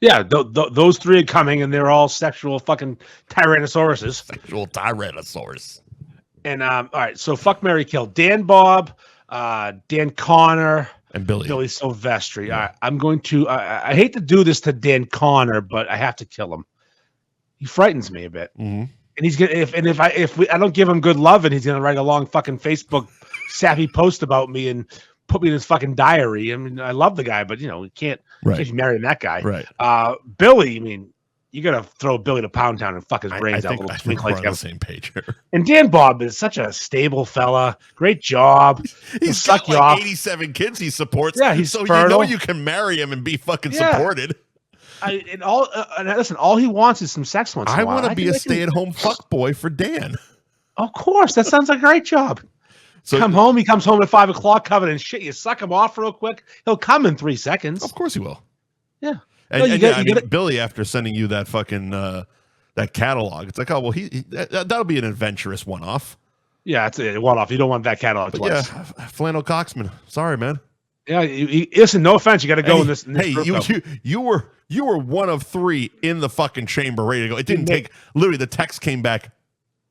Yeah, those 3 are coming, and they're all sexual fucking tyrannosauruses. Sexual tyrannosaurus. And all right, so fuck, marry, kill. Dan Bob, Dan Connor, and Billy Silvestri. Yeah. I'm going to. I hate to do this to Dan Connor, but I have to kill him. He frightens me a bit. Mm-hmm. And he's gonna if I don't give him good love, and he's gonna write a long fucking Facebook sappy post about me and put me in his fucking diary. I mean, I love the guy, but you can't marry that guy. Right. Billy, I mean, you gotta throw Billy to Pound Town and fuck his brains out. I think we're on the same page here. And Dan Bob is such a stable fella. Great job. He's got like 87 kids he supports. Yeah, he's so fertile. you can marry him and be fucking supported. Listen, all he wants is some sex once in a while. I want to be a stay-at-home fuck boy for Dan. Of course, that sounds like a great job. So he comes home at 5 o'clock covered in shit. You suck him off real quick. He'll come in 3 seconds. Of course he will. Yeah. And Billy, after sending you that fucking that catalog, it's like, oh well, that'll be an adventurous one-off. Yeah, it's a one-off. You don't want that catalog twice. Yeah, Flannel Coxman. Sorry, man. Yeah, listen. No offense, you got to go in this. You were one of 3 in the fucking chamber, ready to go. It didn't take. Literally, the text came back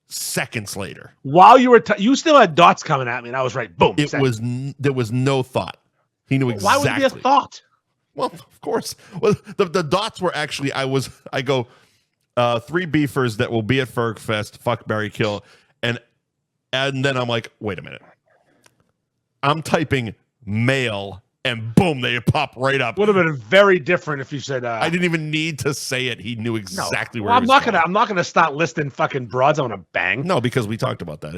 seconds later. While you were, you still had dots coming at me, and I was right. Boom. There was no thought. He knew exactly. Why would it be a thought? Well, of course. Well, the dots were actually. I go 3 beefers that will be at FERG Fest. Fuck, marry, kill, and then I'm like, wait a minute. I'm typing male, and boom, they pop right up. Would have been very different if you said. I didn't even need to say it. He knew exactly where. I'm not gonna start listing fucking broads I want to bang. No, because we talked about that.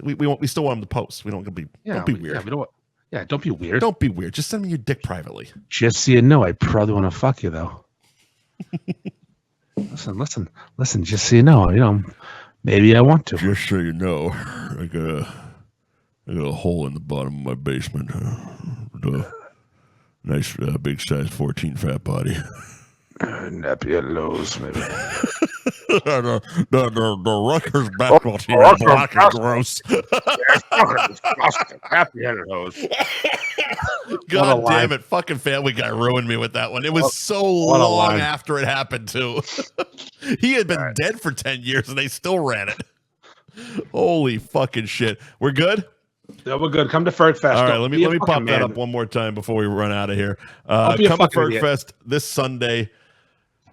We still want him to post. We don't be. Don't be weird. Don't be weird. Don't be weird. Just send me your dick privately. Just so you know, I probably want to fuck you though. Listen. Just so you know, maybe I want to. Just so you know, I got a hole in the bottom of my basement. Nice big size 14 fat body. Nappy at Lowe's, maybe. the Rutgers basketball team is black and gross. Happy at Lowe's. God damn it. Fucking Family Guy ruined me with that one. It was so long after it happened, too. He had been dead for 10 years and they still ran it. Holy fucking shit. We're good? Yeah, we're good. Come to FERG Fest. All right, let me pop that up one more time before we run out of here. Come to FERG Fest this Sunday,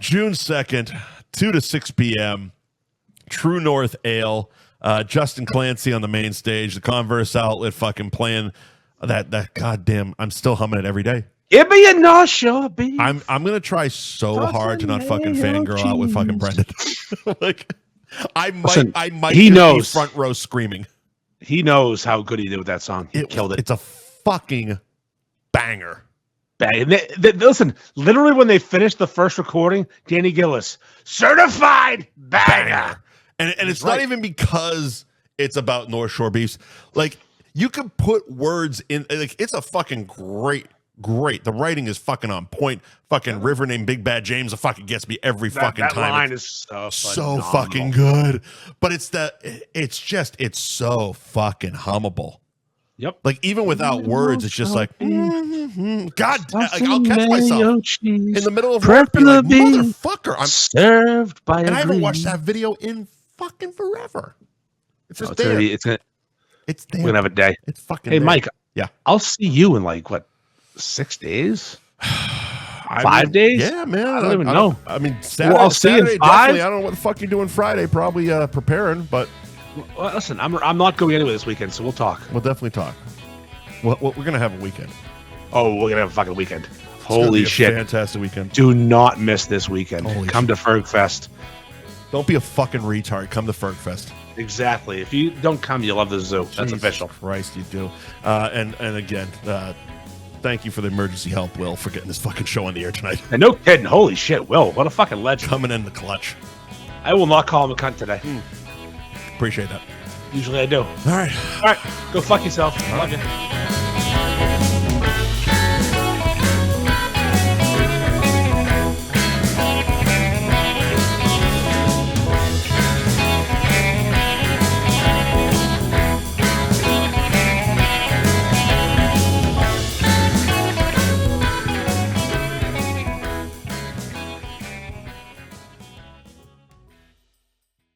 June 2nd, 2 to 6 p.m. True North Ale. Justin Clancy on the main stage. The Converse outlet fucking playing that goddamn. I'm still humming it every day. Give me a North Shore beef. I'm gonna try so hard to not fucking fangirl out with fucking Brendan. Like I might he knows. Be front row screaming. He knows how good he did with that song. He killed it. It's a fucking banger. Listen, literally when they finished the first recording, Danny Gillis, certified banger. And it's not even because it's about North Shore beefs. Like, you can put words in, like, it's a fucking great. The writing is fucking on point. Fucking River named Big Bad James fucking gets me every fucking time. That line is so fucking good. But it's so fucking hummable. Yep. Like, even without words, it's just like, God, I'll catch myself in the middle of work, be like, motherfucker, I'm served by. And I haven't watched that video in fucking forever. It's just there. It's there. We're gonna have a day. It's fucking. Hey, there. Mike. Yeah. I'll see you in like what? 6 days? 5 days? Yeah, man. I don't even know. I mean, Saturday, I'll see you in 5. Definitely. I don't know what the fuck you're doing Friday. Probably preparing, but. Well, listen, I'm not going anywhere this weekend, so we'll talk. We'll definitely talk. We're going to have a weekend. Oh, we're going to have a fucking weekend. Holy shit. Fantastic weekend. Do not miss this weekend. Come to FERG Fest. Don't be a fucking retard. Come to FERG Fest. Exactly. If you don't come, you'll love the zoo. That's Jesus official. Christ, you do. And again, thank you for the emergency help, Will, for getting this fucking show on the air tonight. And no kidding. Holy shit, Will. What a fucking legend. Coming in the clutch. I will not call him a cunt today. Appreciate that. Usually I do. All right. Go fuck yourself. Love you.